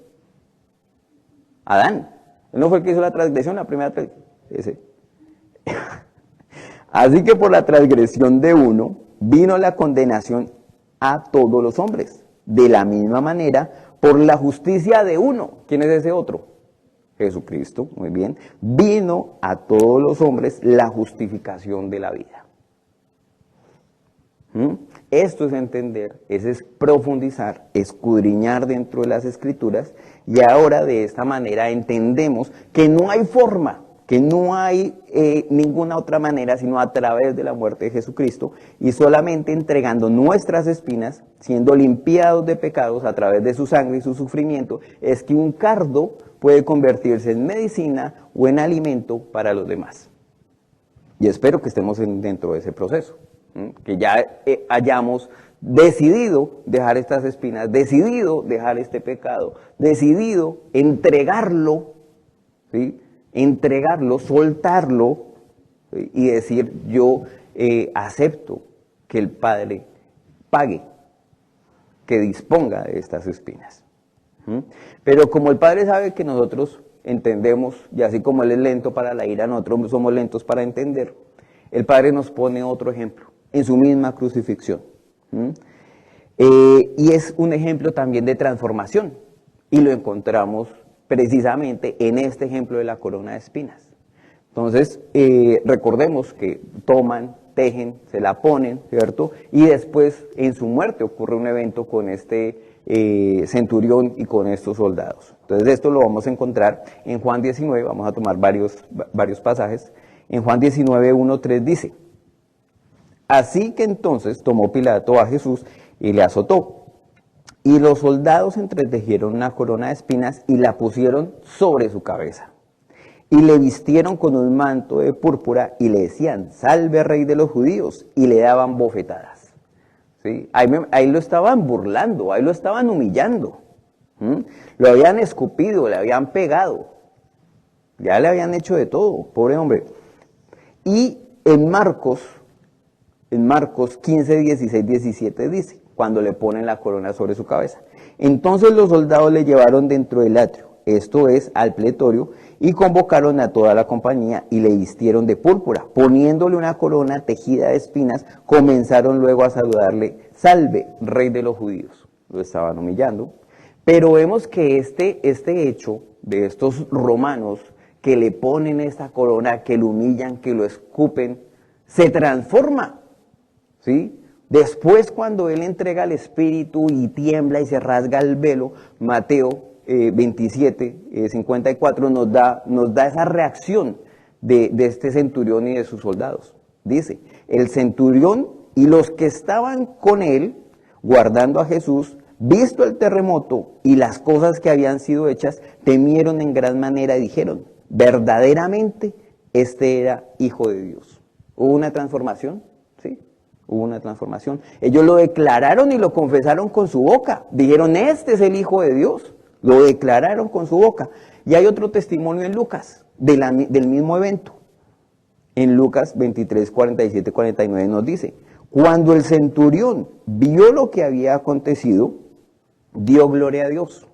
Adán. Él no fue el que hizo la transgresión, la primera transgresión. Ese. Así que por la transgresión de uno vino la condenación a todos los hombres. De la misma manera, por la justicia de uno. ¿Quién es ese otro? Jesucristo, muy bien. Vino a todos los hombres la justificación de la vida. Esto es entender, es profundizar, escudriñar dentro de las Escrituras, y ahora de esta manera entendemos que no hay forma, que no hay ninguna otra manera sino a través de la muerte de Jesucristo, y solamente entregando nuestras espinas, siendo limpiados de pecados a través de su sangre y su sufrimiento, es que un cardo puede convertirse en medicina o en alimento para los demás. Y espero que estemos dentro de ese proceso, que ya hayamos decidido dejar estas espinas, decidido dejar este pecado, decidido entregarlo, ¿sí? Entregarlo, soltarlo, ¿sí? Y decir, yo acepto que el Padre pague, que disponga de estas espinas. Pero como el Padre sabe que nosotros entendemos, y así como Él es lento para la ira, nosotros somos lentos para entender, el Padre nos pone otro ejemplo en su misma crucifixión. Y es un ejemplo también de transformación, y lo encontramos precisamente en este ejemplo de la corona de espinas. Entonces, recordemos que toman, tejen, se la ponen, ¿cierto? Y después, en su muerte, ocurre un evento con este centurión y con estos soldados. Entonces, esto lo vamos a encontrar en Juan 19, vamos a tomar varios pasajes. En Juan 19, 1, 3 dice: así que entonces tomó Pilato a Jesús y le azotó. Y los soldados entretejieron una corona de espinas y la pusieron sobre su cabeza. Y le vistieron con un manto de púrpura y le decían: salve, rey de los judíos. Y le daban bofetadas. ¿Sí? Ahí lo estaban burlando, ahí lo estaban humillando. Lo habían escupido, le habían pegado. Ya le habían hecho de todo, pobre hombre. Y en Marcos 15, 16, 17 dice, cuando le ponen la corona sobre su cabeza: entonces los soldados le llevaron dentro del atrio, esto es, al pretorio, y convocaron a toda la compañía y le vistieron de púrpura, poniéndole una corona tejida de espinas, comenzaron luego a saludarle: salve, rey de los judíos. Lo estaban humillando, pero vemos que este hecho de estos romanos que le ponen esta corona, que lo humillan, que lo escupen, se transforma, ¿sí? Después, cuando él entrega el Espíritu y tiembla y se rasga el velo, Mateo 27, 54 nos da esa reacción de este centurión y de sus soldados. Dice: el centurión y los que estaban con él, guardando a Jesús, visto el terremoto y las cosas que habían sido hechas, temieron en gran manera y dijeron: verdaderamente este era Hijo de Dios. ¿Hubo una transformación? Sí. Hubo una transformación. Ellos lo declararon y lo confesaron con su boca. Dijeron: este es el Hijo de Dios. Lo declararon con su boca. Y hay otro testimonio en Lucas, del mismo evento. En Lucas 23, 47, 49 nos dice: cuando el centurión vio lo que había acontecido, dio gloria a Dios,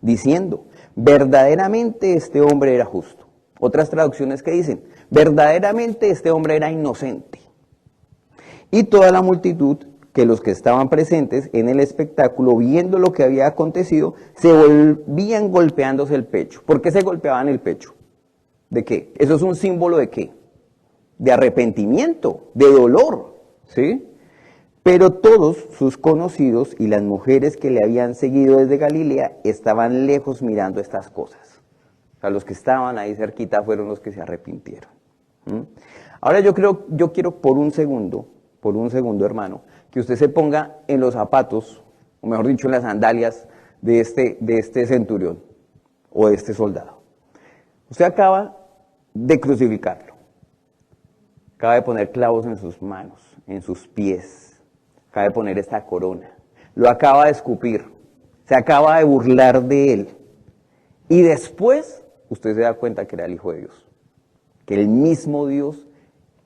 diciendo: verdaderamente este hombre era justo. Otras traducciones que dicen: verdaderamente este hombre era inocente. Y toda la multitud, que los que estaban presentes en el espectáculo, viendo lo que había acontecido, se volvían golpeándose el pecho. ¿Por qué se golpeaban el pecho? ¿De qué? ¿Eso es un símbolo de qué? De arrepentimiento, de dolor, ¿sí? Pero todos sus conocidos y las mujeres que le habían seguido desde Galilea estaban lejos mirando estas cosas. O sea, los que estaban ahí cerquita fueron los que se arrepintieron. Ahora yo quiero por un segundo, hermano, que usted se ponga en los zapatos, o mejor dicho, en las sandalias de este centurión o de este soldado. Usted acaba de crucificarlo, acaba de poner clavos en sus manos, en sus pies, acaba de poner esta corona, lo acaba de escupir, se acaba de burlar de él, y después usted se da cuenta que era el Hijo de Dios, que el mismo Dios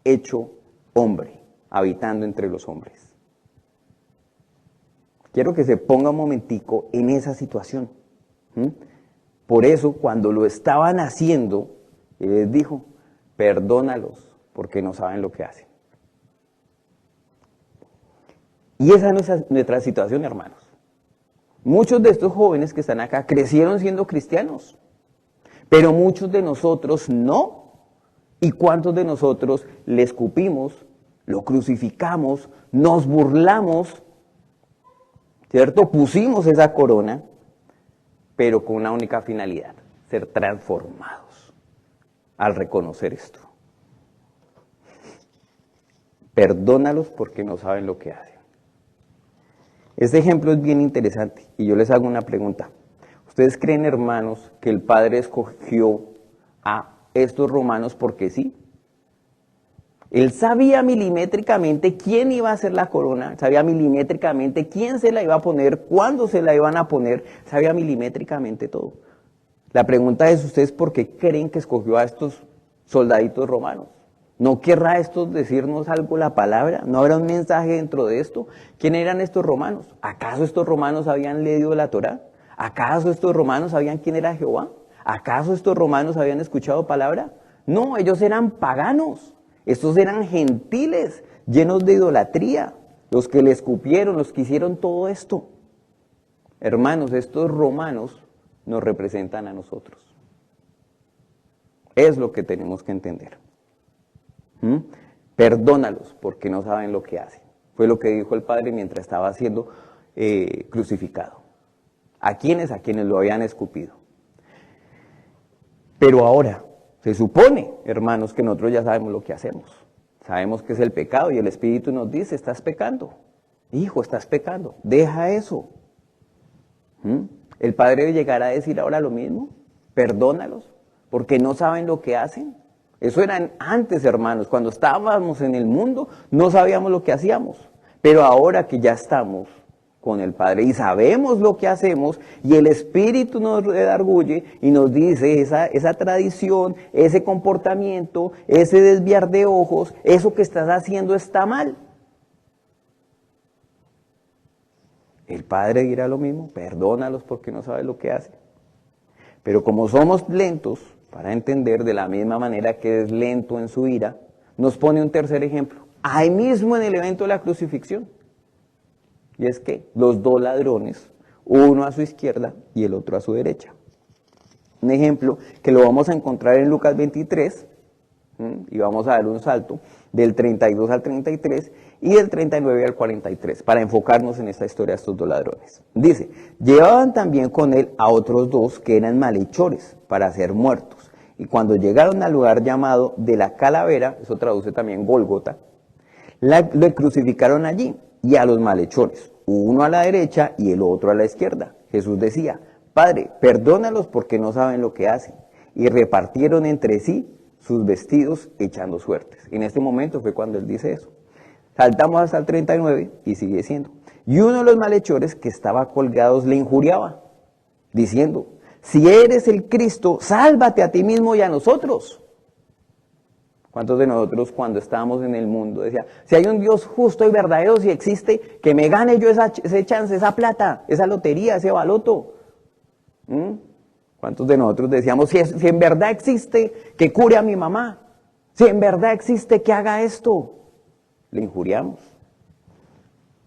hecho hombre, habitando entre los hombres. Quiero que se ponga un momentico en esa situación. Por eso, cuando lo estaban haciendo, Él les dijo, perdónalos, porque no saben lo que hacen. Y esa no es nuestra situación, hermanos. Muchos de estos jóvenes que están acá crecieron siendo cristianos, pero muchos de nosotros no. ¿Y cuántos de nosotros le escupimos, lo crucificamos, nos burlamos, ¿cierto? Pusimos esa corona, pero con una única finalidad, ser transformados al reconocer esto. Perdónalos porque no saben lo que hacen. Este ejemplo es bien interesante y yo les hago una pregunta. ¿Ustedes creen, hermanos, que el Padre escogió a estos romanos porque sí? Él sabía milimétricamente quién iba a hacer la corona, sabía milimétricamente quién se la iba a poner, cuándo se la iban a poner, sabía milimétricamente todo. La pregunta es, ¿ustedes por qué creen que escogió a estos soldaditos romanos? ¿No querrá esto decirnos algo la palabra? ¿No habrá un mensaje dentro de esto? ¿Quién eran estos romanos? ¿Acaso estos romanos habían leído la Torá? ¿Acaso estos romanos sabían quién era Jehová? ¿Acaso estos romanos habían escuchado palabra? No, ellos eran paganos. Estos eran gentiles, llenos de idolatría. Los que le escupieron, los que hicieron todo esto. Hermanos, estos romanos nos representan a nosotros. Es lo que tenemos que entender. Perdónalos porque no saben lo que hacen. Fue lo que dijo el Padre mientras estaba siendo crucificado. ¿A quiénes? A quienes lo habían escupido. Pero ahora, se supone, hermanos, que nosotros ya sabemos lo que hacemos. Sabemos que es el pecado y el Espíritu nos dice, estás pecando. Hijo, estás pecando. Deja eso. El Padre debe llegar a decir ahora lo mismo. Perdónalos porque no saben lo que hacen. Eso era antes, hermanos, cuando estábamos en el mundo, no sabíamos lo que hacíamos. Pero ahora que ya estamos con el Padre y sabemos lo que hacemos, y el Espíritu nos redarguye y nos dice esa tradición, ese comportamiento, ese desviar de ojos, eso que estás haciendo está mal. El Padre dirá lo mismo, perdónalos porque no saben lo que hacen. Pero como somos lentos para entender, de la misma manera que es lento en su ira, nos pone un tercer ejemplo, ahí mismo en el evento de la crucifixión. Y es que los dos ladrones, uno a su izquierda y el otro a su derecha. Un ejemplo que lo vamos a encontrar en Lucas 23, y vamos a dar un salto del 32 al 33 y del 39 al 43, para enfocarnos en esta historia de estos dos ladrones. Dice, llevaban también con él a otros dos que eran malhechores para ser muertos. Y cuando llegaron al lugar llamado de la calavera, eso traduce también Gólgota, le crucificaron allí y a los malhechores, uno a la derecha y el otro a la izquierda. Jesús decía, Padre, perdónalos porque no saben lo que hacen. Y repartieron entre sí sus vestidos echando suertes. En este momento fue cuando él dice eso. Saltamos hasta el 39 y sigue diciendo, y uno de los malhechores que estaba colgados le injuriaba, diciendo, si eres el Cristo, sálvate a ti mismo y a nosotros. ¿Cuántos de nosotros cuando estábamos en el mundo decía, si hay un Dios justo y verdadero, si existe, que me gane yo ese chance, esa plata, esa lotería, ese baloto? ¿Cuántos de nosotros decíamos, si en verdad existe, que cure a mi mamá? Si en verdad existe, que haga esto. Le injuriamos.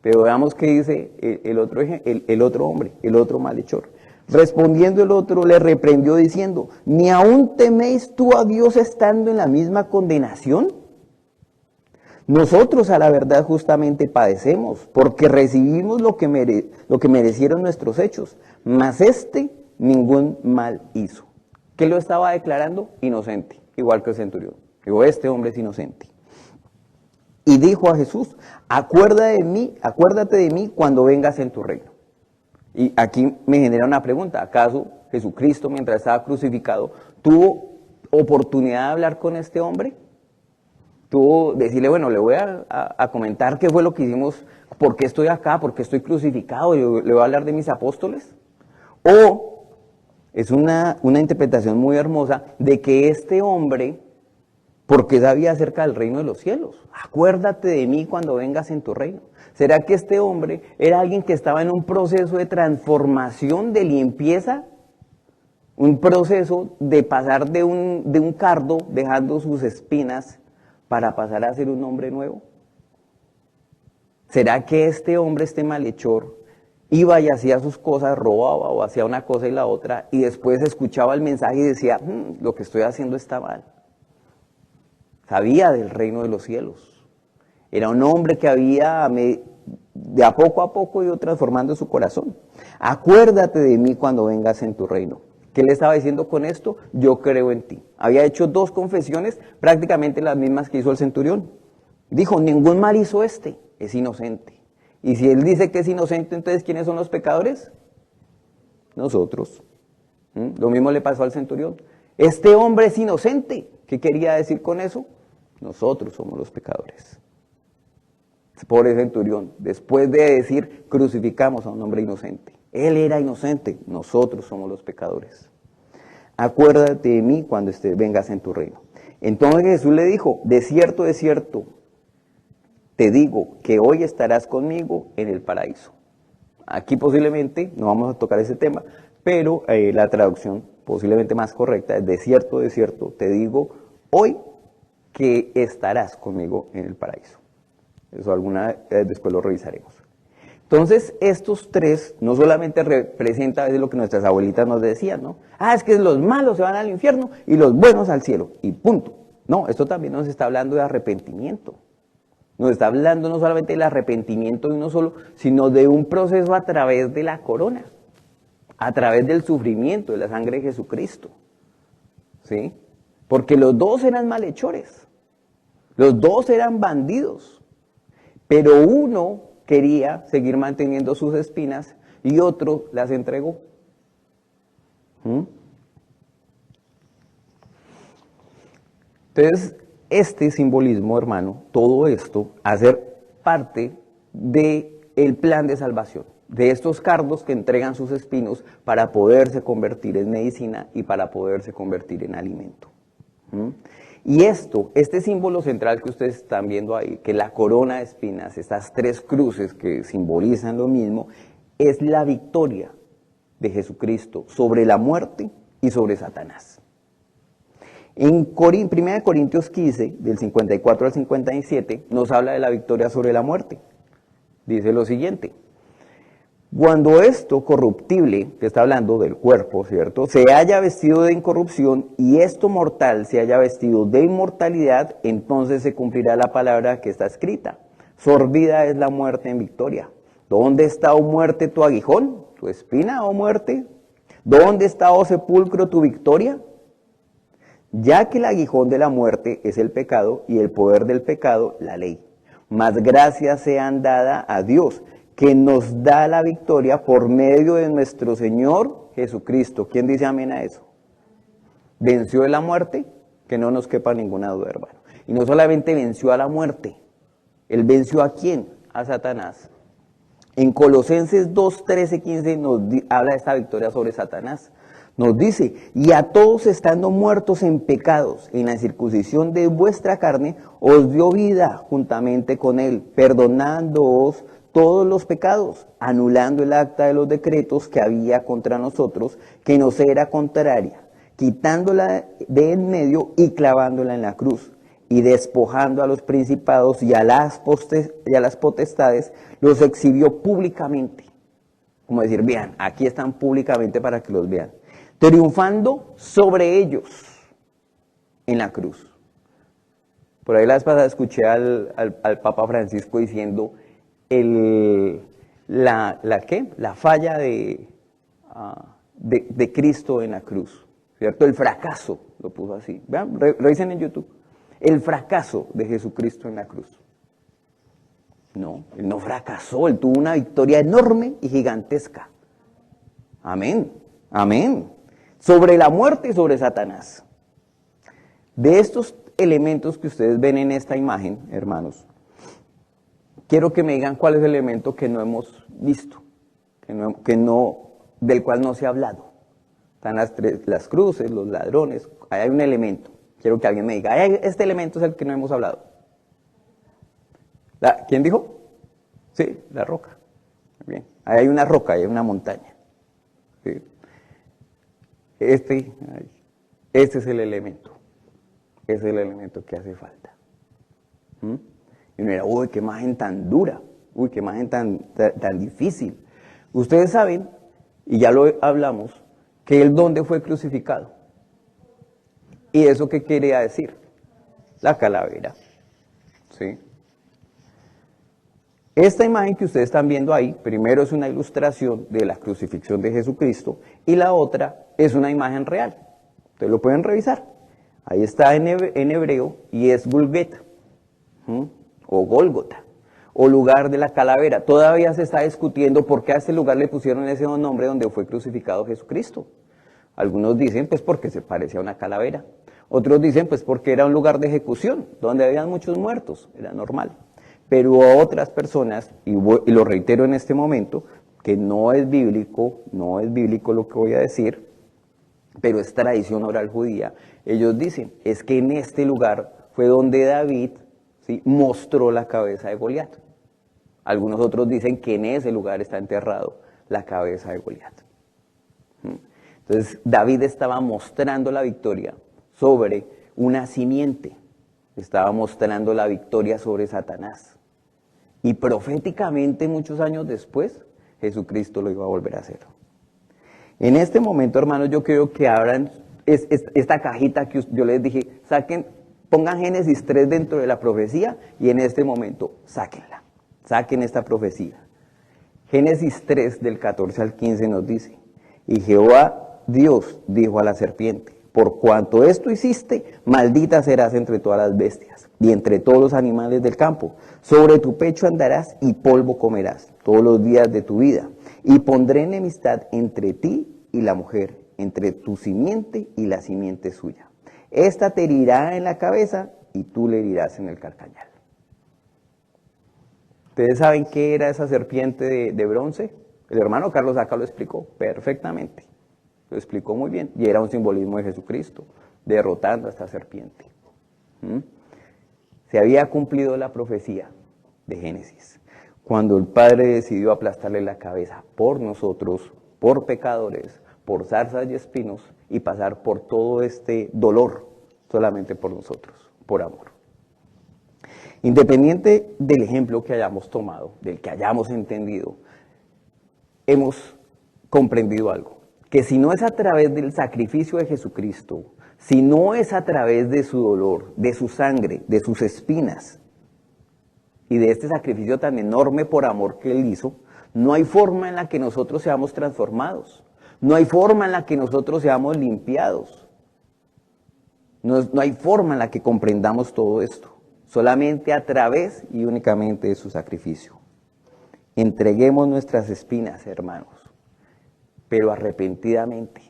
Pero veamos qué dice el otro hombre, el otro malhechor. Respondiendo el otro, le reprendió diciendo, ¿ni aún teméis tú a Dios estando en la misma condenación? Nosotros a la verdad justamente padecemos, porque recibimos lo que merecieron nuestros hechos, mas ningún mal hizo. ¿Qué lo estaba declarando? Inocente, igual que el centurión. Digo, este hombre es inocente. Y dijo a Jesús, acuérdate de mí cuando vengas en tu reino. Y aquí me genera una pregunta, ¿acaso Jesucristo mientras estaba crucificado tuvo oportunidad de hablar con este hombre? ¿Tuvo decirle, bueno, le voy a comentar qué fue lo que hicimos, por qué estoy acá, por qué estoy crucificado, y le voy a hablar de mis apóstoles? ¿O es una interpretación muy hermosa de que este hombre porque sabía acerca del reino de los cielos. Acuérdate de mí cuando vengas en tu reino. ¿Será que este hombre era alguien que estaba en un proceso de transformación, de limpieza? Un proceso de pasar de un cardo, dejando sus espinas, para pasar a ser un hombre nuevo. ¿Será que este hombre, este malhechor, iba y hacía sus cosas, robaba o hacía una cosa y la otra, y después escuchaba el mensaje y decía, lo que estoy haciendo está mal? Sabía del reino de los cielos. Era un hombre que había de a poco ido transformando su corazón. Acuérdate de mí cuando vengas en tu reino. ¿Qué le estaba diciendo con esto? Yo creo en ti. Había hecho 2 confesiones, prácticamente las mismas que hizo el centurión. Dijo, ningún mal hizo este, es inocente. Y si él dice que es inocente, entonces ¿quiénes son los pecadores? Nosotros. Lo mismo le pasó al centurión. Este hombre es inocente. ¿Qué quería decir con eso? Nosotros somos los pecadores. Pobre centurión, después de decir, crucificamos a un hombre inocente. Él era inocente, nosotros somos los pecadores. Acuérdate de mí cuando vengas en tu reino. Entonces Jesús le dijo, de cierto, te digo que hoy estarás conmigo en el paraíso. Aquí posiblemente, no vamos a tocar ese tema, pero la traducción posiblemente más correcta es, de cierto, te digo, hoy que estarás conmigo en el paraíso. Eso después lo revisaremos. Entonces, estos 3 no solamente representan a veces lo que nuestras abuelitas nos decían, ¿no? Es que los malos se van al infierno y los buenos al cielo, y punto. No, esto también nos está hablando de arrepentimiento. Nos está hablando no solamente del arrepentimiento de uno solo, sino de un proceso a través de la corona, a través del sufrimiento, de la sangre de Jesucristo. ¿Sí? Porque los 2 eran malhechores, los 2 eran bandidos, pero uno quería seguir manteniendo sus espinas y otro las entregó. Entonces, este simbolismo, hermano, todo esto, hacer parte del plan de salvación, de estos cardos que entregan sus espinos para poderse convertir en medicina y para poderse convertir en alimento. Y este símbolo central que ustedes están viendo ahí, que la corona de espinas, estas 3 cruces que simbolizan lo mismo, es la victoria de Jesucristo sobre la muerte y sobre Satanás. En 1 Corintios 15, del 54 al 57, nos habla de la victoria sobre la muerte. Dice lo siguiente: cuando esto corruptible, que está hablando del cuerpo, ¿cierto?, se haya vestido de incorrupción y esto mortal se haya vestido de inmortalidad, entonces se cumplirá la palabra que está escrita. Sorbida es la muerte en victoria. ¿Dónde está, oh muerte, tu aguijón? ¿Tu espina, oh muerte? ¿Dónde está, oh sepulcro, tu victoria? Ya que el aguijón de la muerte es el pecado y el poder del pecado, la ley. Mas gracias sean dadas a Dios, que nos da la victoria por medio de nuestro Señor Jesucristo. ¿Quién dice amén a eso? Venció la muerte, que no nos quepa ninguna duda, hermano. Y no solamente venció a la muerte, Él venció ¿a quién? A Satanás. En Colosenses 2, 13, 15 nos habla de esta victoria sobre Satanás. Nos dice, y a todos estando muertos en pecados, en la circuncisión de vuestra carne, os dio vida juntamente con Él, perdonándoos todos los pecados, anulando el acta de los decretos que había contra nosotros, que nos era contraria, quitándola de en medio y clavándola en la cruz, y despojando a los principados y a las potestades, los exhibió públicamente. Como decir, vean, aquí están públicamente para que los vean. Triunfando sobre ellos en la cruz. Por ahí la vez pasada escuché al Papa Francisco diciendo la falla de Cristo en la cruz, ¿cierto? El fracaso, lo puso así. Vean, revisen en YouTube. El fracaso de Jesucristo en la cruz. No, Él no fracasó, Él tuvo una victoria enorme y gigantesca. Amén, amén. Sobre la muerte y sobre Satanás. De estos elementos que ustedes ven en esta imagen, hermanos, quiero que me digan cuál es el elemento que no hemos visto, del cual no se ha hablado. Están las cruces, los ladrones, hay un elemento. Quiero que alguien me diga, este elemento es el que no hemos hablado. ¿Quién dijo? Sí, la roca. Muy bien. Ahí hay una roca, hay una montaña. ¿Sí? Este es el elemento. Ese es el elemento que hace falta. Y uno dirá, uy, qué imagen tan dura. Uy, qué imagen tan difícil. Ustedes saben, y ya lo hablamos, que él dónde fue crucificado. ¿Y eso qué quería decir? La calavera. ¿Sí? Esta imagen que ustedes están viendo ahí, primero es una ilustración de la crucifixión de Jesucristo y la otra es una imagen real. Ustedes lo pueden revisar. Ahí está en hebreo y es Gulgeta, o Gólgota, o lugar de la calavera. Todavía se está discutiendo por qué a este lugar le pusieron ese nombre donde fue crucificado Jesucristo. Algunos dicen pues porque se parecía a una calavera. Otros dicen pues porque era un lugar de ejecución, donde habían muchos muertos, era normal. Pero a otras personas, y lo reitero en este momento, que no es bíblico lo que voy a decir, pero es tradición oral judía, ellos dicen, es que en este lugar fue donde David, ¿sí?, mostró la cabeza de Goliat. Algunos otros dicen que en ese lugar está enterrado la cabeza de Goliat. Entonces David estaba mostrando la victoria sobre una simiente, estaba mostrando la victoria sobre Satanás. Y proféticamente muchos años después, Jesucristo lo iba a volver a hacer. En este momento, hermanos, yo quiero que abran esta cajita que yo les dije, pongan Génesis 3 dentro de la profecía y en este momento sáquenla, saquen esta profecía. Génesis 3 del 14 al 15 nos dice, y Jehová Dios dijo a la serpiente, por cuanto esto hiciste, maldita serás entre todas las bestias y entre todos los animales del campo. Sobre tu pecho andarás y polvo comerás todos los días de tu vida. Y pondré enemistad entre ti y la mujer, entre tu simiente y la simiente suya. Esta te herirá en la cabeza y tú le herirás en el calcañal. ¿Ustedes saben qué era esa serpiente de bronce? El hermano Carlos acá lo explicó perfectamente. Lo explicó muy bien. Y era un simbolismo de Jesucristo, derrotando a esta serpiente. Se había cumplido la profecía de Génesis, cuando el Padre decidió aplastarle la cabeza por nosotros, por pecadores, por zarzas y espinos, y pasar por todo este dolor solamente por nosotros, por amor. Independiente del ejemplo que hayamos tomado, del que hayamos entendido, hemos comprendido algo, que si no es a través del sacrificio de Jesucristo, si no es a través de su dolor, de su sangre, de sus espinas, y de este sacrificio tan enorme por amor que Él hizo, no hay forma en la que nosotros seamos transformados, no hay forma en la que nosotros seamos limpiados, no hay forma en la que comprendamos todo esto, solamente a través y únicamente de su sacrificio. Entreguemos nuestras espinas, hermanos, pero arrepentidamente.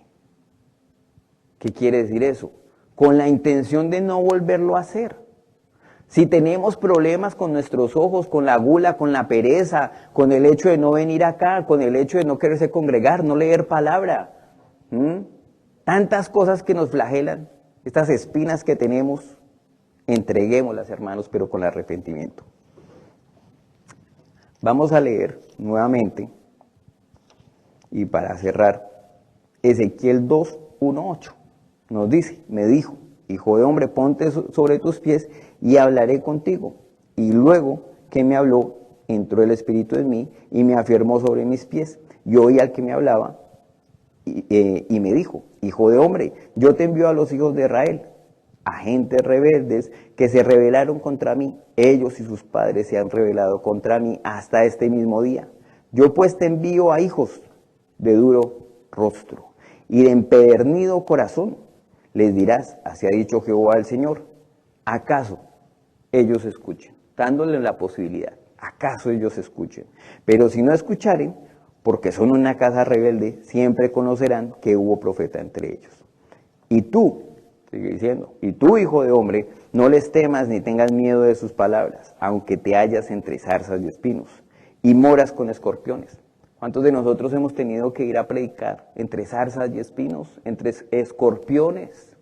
¿Qué quiere decir eso? Con la intención de no volverlo a hacer. Si tenemos problemas con nuestros ojos, con la gula, con la pereza, con el hecho de no venir acá, con el hecho de no quererse congregar, no leer palabra, tantas cosas que nos flagelan, estas espinas que tenemos, entreguémoslas, hermanos, pero con arrepentimiento. Vamos a leer nuevamente, y para cerrar, Ezequiel 2, 1, 8. Nos dice, me dijo, hijo de hombre, ponte sobre tus pies y hablaré contigo. Y luego que me habló, entró el Espíritu en mí y me afirmó sobre mis pies. Yo oí al que me hablaba y me dijo, hijo de hombre, yo te envío a los hijos de Israel, a gentes rebeldes que se rebelaron contra mí. Ellos y sus padres se han rebelado contra mí hasta este mismo día. Yo pues te envío a hijos de duro rostro y de empedernido corazón. Les dirás, así ha dicho Jehová el Señor, ¿acaso ellos escuchen? Dándole la posibilidad, ¿acaso ellos escuchen? Pero si no escucharen, porque son una casa rebelde, siempre conocerán que hubo profeta entre ellos. Y tú, sigue diciendo, y tú, hijo de hombre, no les temas ni tengas miedo de sus palabras, aunque te hallas entre zarzas y espinos, y moras con escorpiones. ¿Cuántos de nosotros hemos tenido que ir a predicar entre zarzas y espinos, entre escorpiones?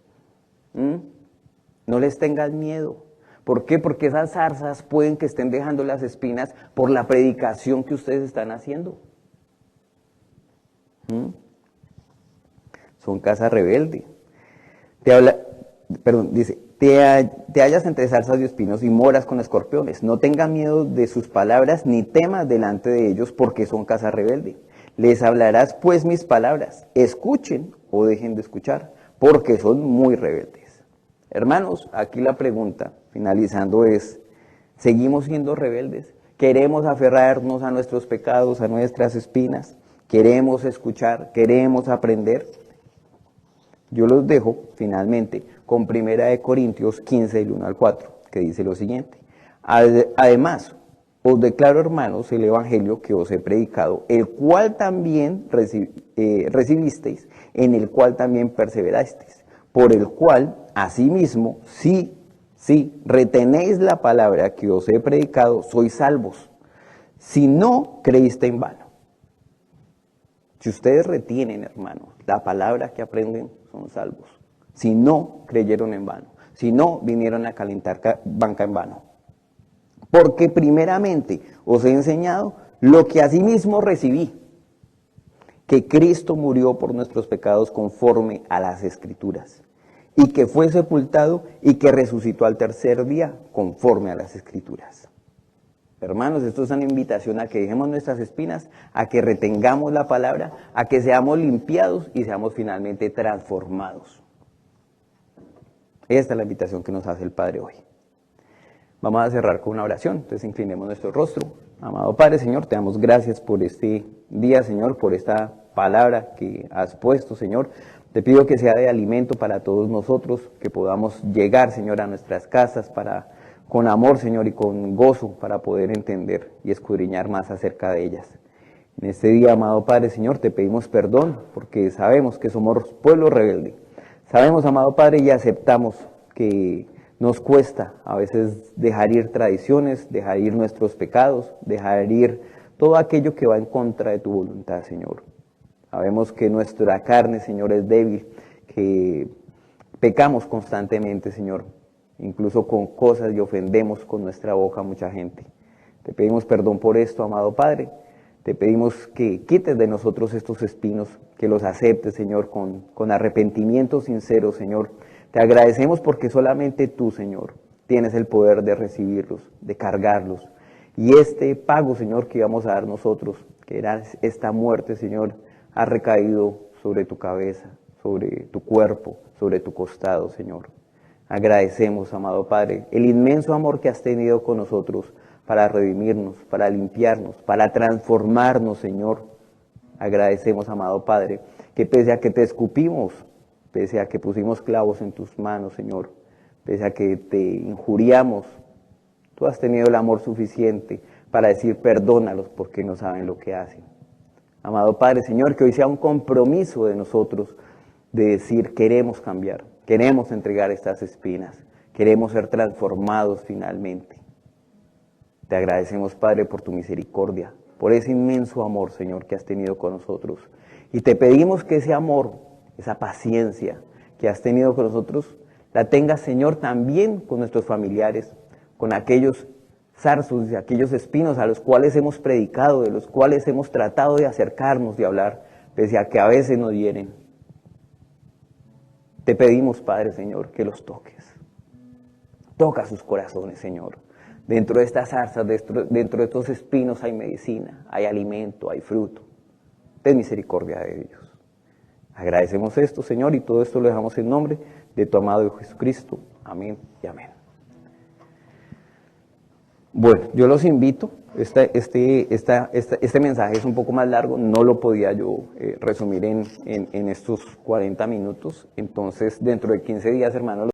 No les tengas miedo. ¿Por qué? Porque esas zarzas pueden que estén dejando las espinas por la predicación que ustedes están haciendo. Son casa rebelde. Dice, te hallas entre zarzas y espinos y moras con escorpiones. No tengas miedo de sus palabras, ni temas delante de ellos, porque son casa rebelde. Les hablarás pues mis palabras, escuchen o dejen de escuchar, porque son muy rebeldes. Hermanos, aquí la pregunta, finalizando, es, ¿seguimos siendo rebeldes? ¿Queremos aferrarnos a nuestros pecados, a nuestras espinas? ¿Queremos escuchar? ¿Queremos aprender? Yo los dejo, finalmente, con 1 Corintios 15, del 1 al 4, que dice lo siguiente. Además, os declaro, hermanos, el evangelio que os he predicado, el cual también recibisteis, en el cual también perseverasteis, por el cual, asimismo, si retenéis la palabra que os he predicado, sois salvos, si no creíste en vano. Si ustedes retienen, hermanos, la palabra que aprenden, son salvos. Si no creyeron en vano, si no vinieron a calentar banca en vano. Porque primeramente os he enseñado lo que asimismo recibí, que Cristo murió por nuestros pecados conforme a las Escrituras, y que fue sepultado y que resucitó al tercer día conforme a las Escrituras. Hermanos, esto es una invitación a que dejemos nuestras espinas, a que retengamos la palabra, a que seamos limpiados y seamos finalmente transformados. Esta es la invitación que nos hace el Padre hoy. Vamos a cerrar con una oración, entonces inclinemos nuestro rostro. Amado Padre, Señor, te damos gracias por este día, Señor, por esta palabra que has puesto, Señor. Te pido que sea de alimento para todos nosotros, que podamos llegar, Señor, a nuestras casas con amor, Señor, y con gozo para poder entender y escudriñar más acerca de ellas. En este día, amado Padre, Señor, te pedimos perdón porque sabemos que somos pueblo rebelde. Sabemos, amado Padre, y aceptamos que nos cuesta a veces dejar ir tradiciones, dejar ir nuestros pecados, dejar ir todo aquello que va en contra de tu voluntad, Señor. Sabemos que nuestra carne, Señor, es débil, que pecamos constantemente, Señor, incluso con cosas y ofendemos con nuestra boca a mucha gente. Te pedimos perdón por esto, amado Padre. Te pedimos que quites de nosotros estos espinos, que los aceptes, Señor, con arrepentimiento sincero, Señor. Te agradecemos porque solamente tú, Señor, tienes el poder de recibirlos, de cargarlos. Y este pago, Señor, que íbamos a dar nosotros, que era esta muerte, Señor, ha recaído sobre tu cabeza, sobre tu cuerpo, sobre tu costado, Señor. Agradecemos, amado Padre, el inmenso amor que has tenido con nosotros para redimirnos, para limpiarnos, para transformarnos, Señor. Agradecemos, amado Padre, que pese a que te escupimos, pese a que pusimos clavos en tus manos, Señor, pese a que te injuriamos, tú has tenido el amor suficiente para decir perdónalos porque no saben lo que hacen. Amado Padre, Señor, que hoy sea un compromiso de nosotros de decir queremos cambiar, queremos entregar estas espinas, queremos ser transformados finalmente. Te agradecemos, Padre, por tu misericordia, por ese inmenso amor, Señor, que has tenido con nosotros. Y te pedimos que ese amor, esa paciencia que has tenido con nosotros, la tengas, Señor, también con nuestros familiares, con aquellos zarzos y aquellos espinos a los cuales hemos predicado, de los cuales hemos tratado de acercarnos, de hablar, pese a que a veces nos hieren. Te pedimos, Padre, Señor, que los toques. Toca sus corazones, Señor. Dentro de estas zarzas, dentro de estos espinos hay medicina, hay alimento, hay fruto. Ten misericordia de ellos. Agradecemos esto, Señor, y todo esto lo dejamos en nombre de tu amado Hijo Jesucristo. Amén y amén. Bueno, yo los invito, este mensaje es un poco más largo, no lo podía yo resumir en estos 40 minutos, entonces dentro de 15 días, hermanos,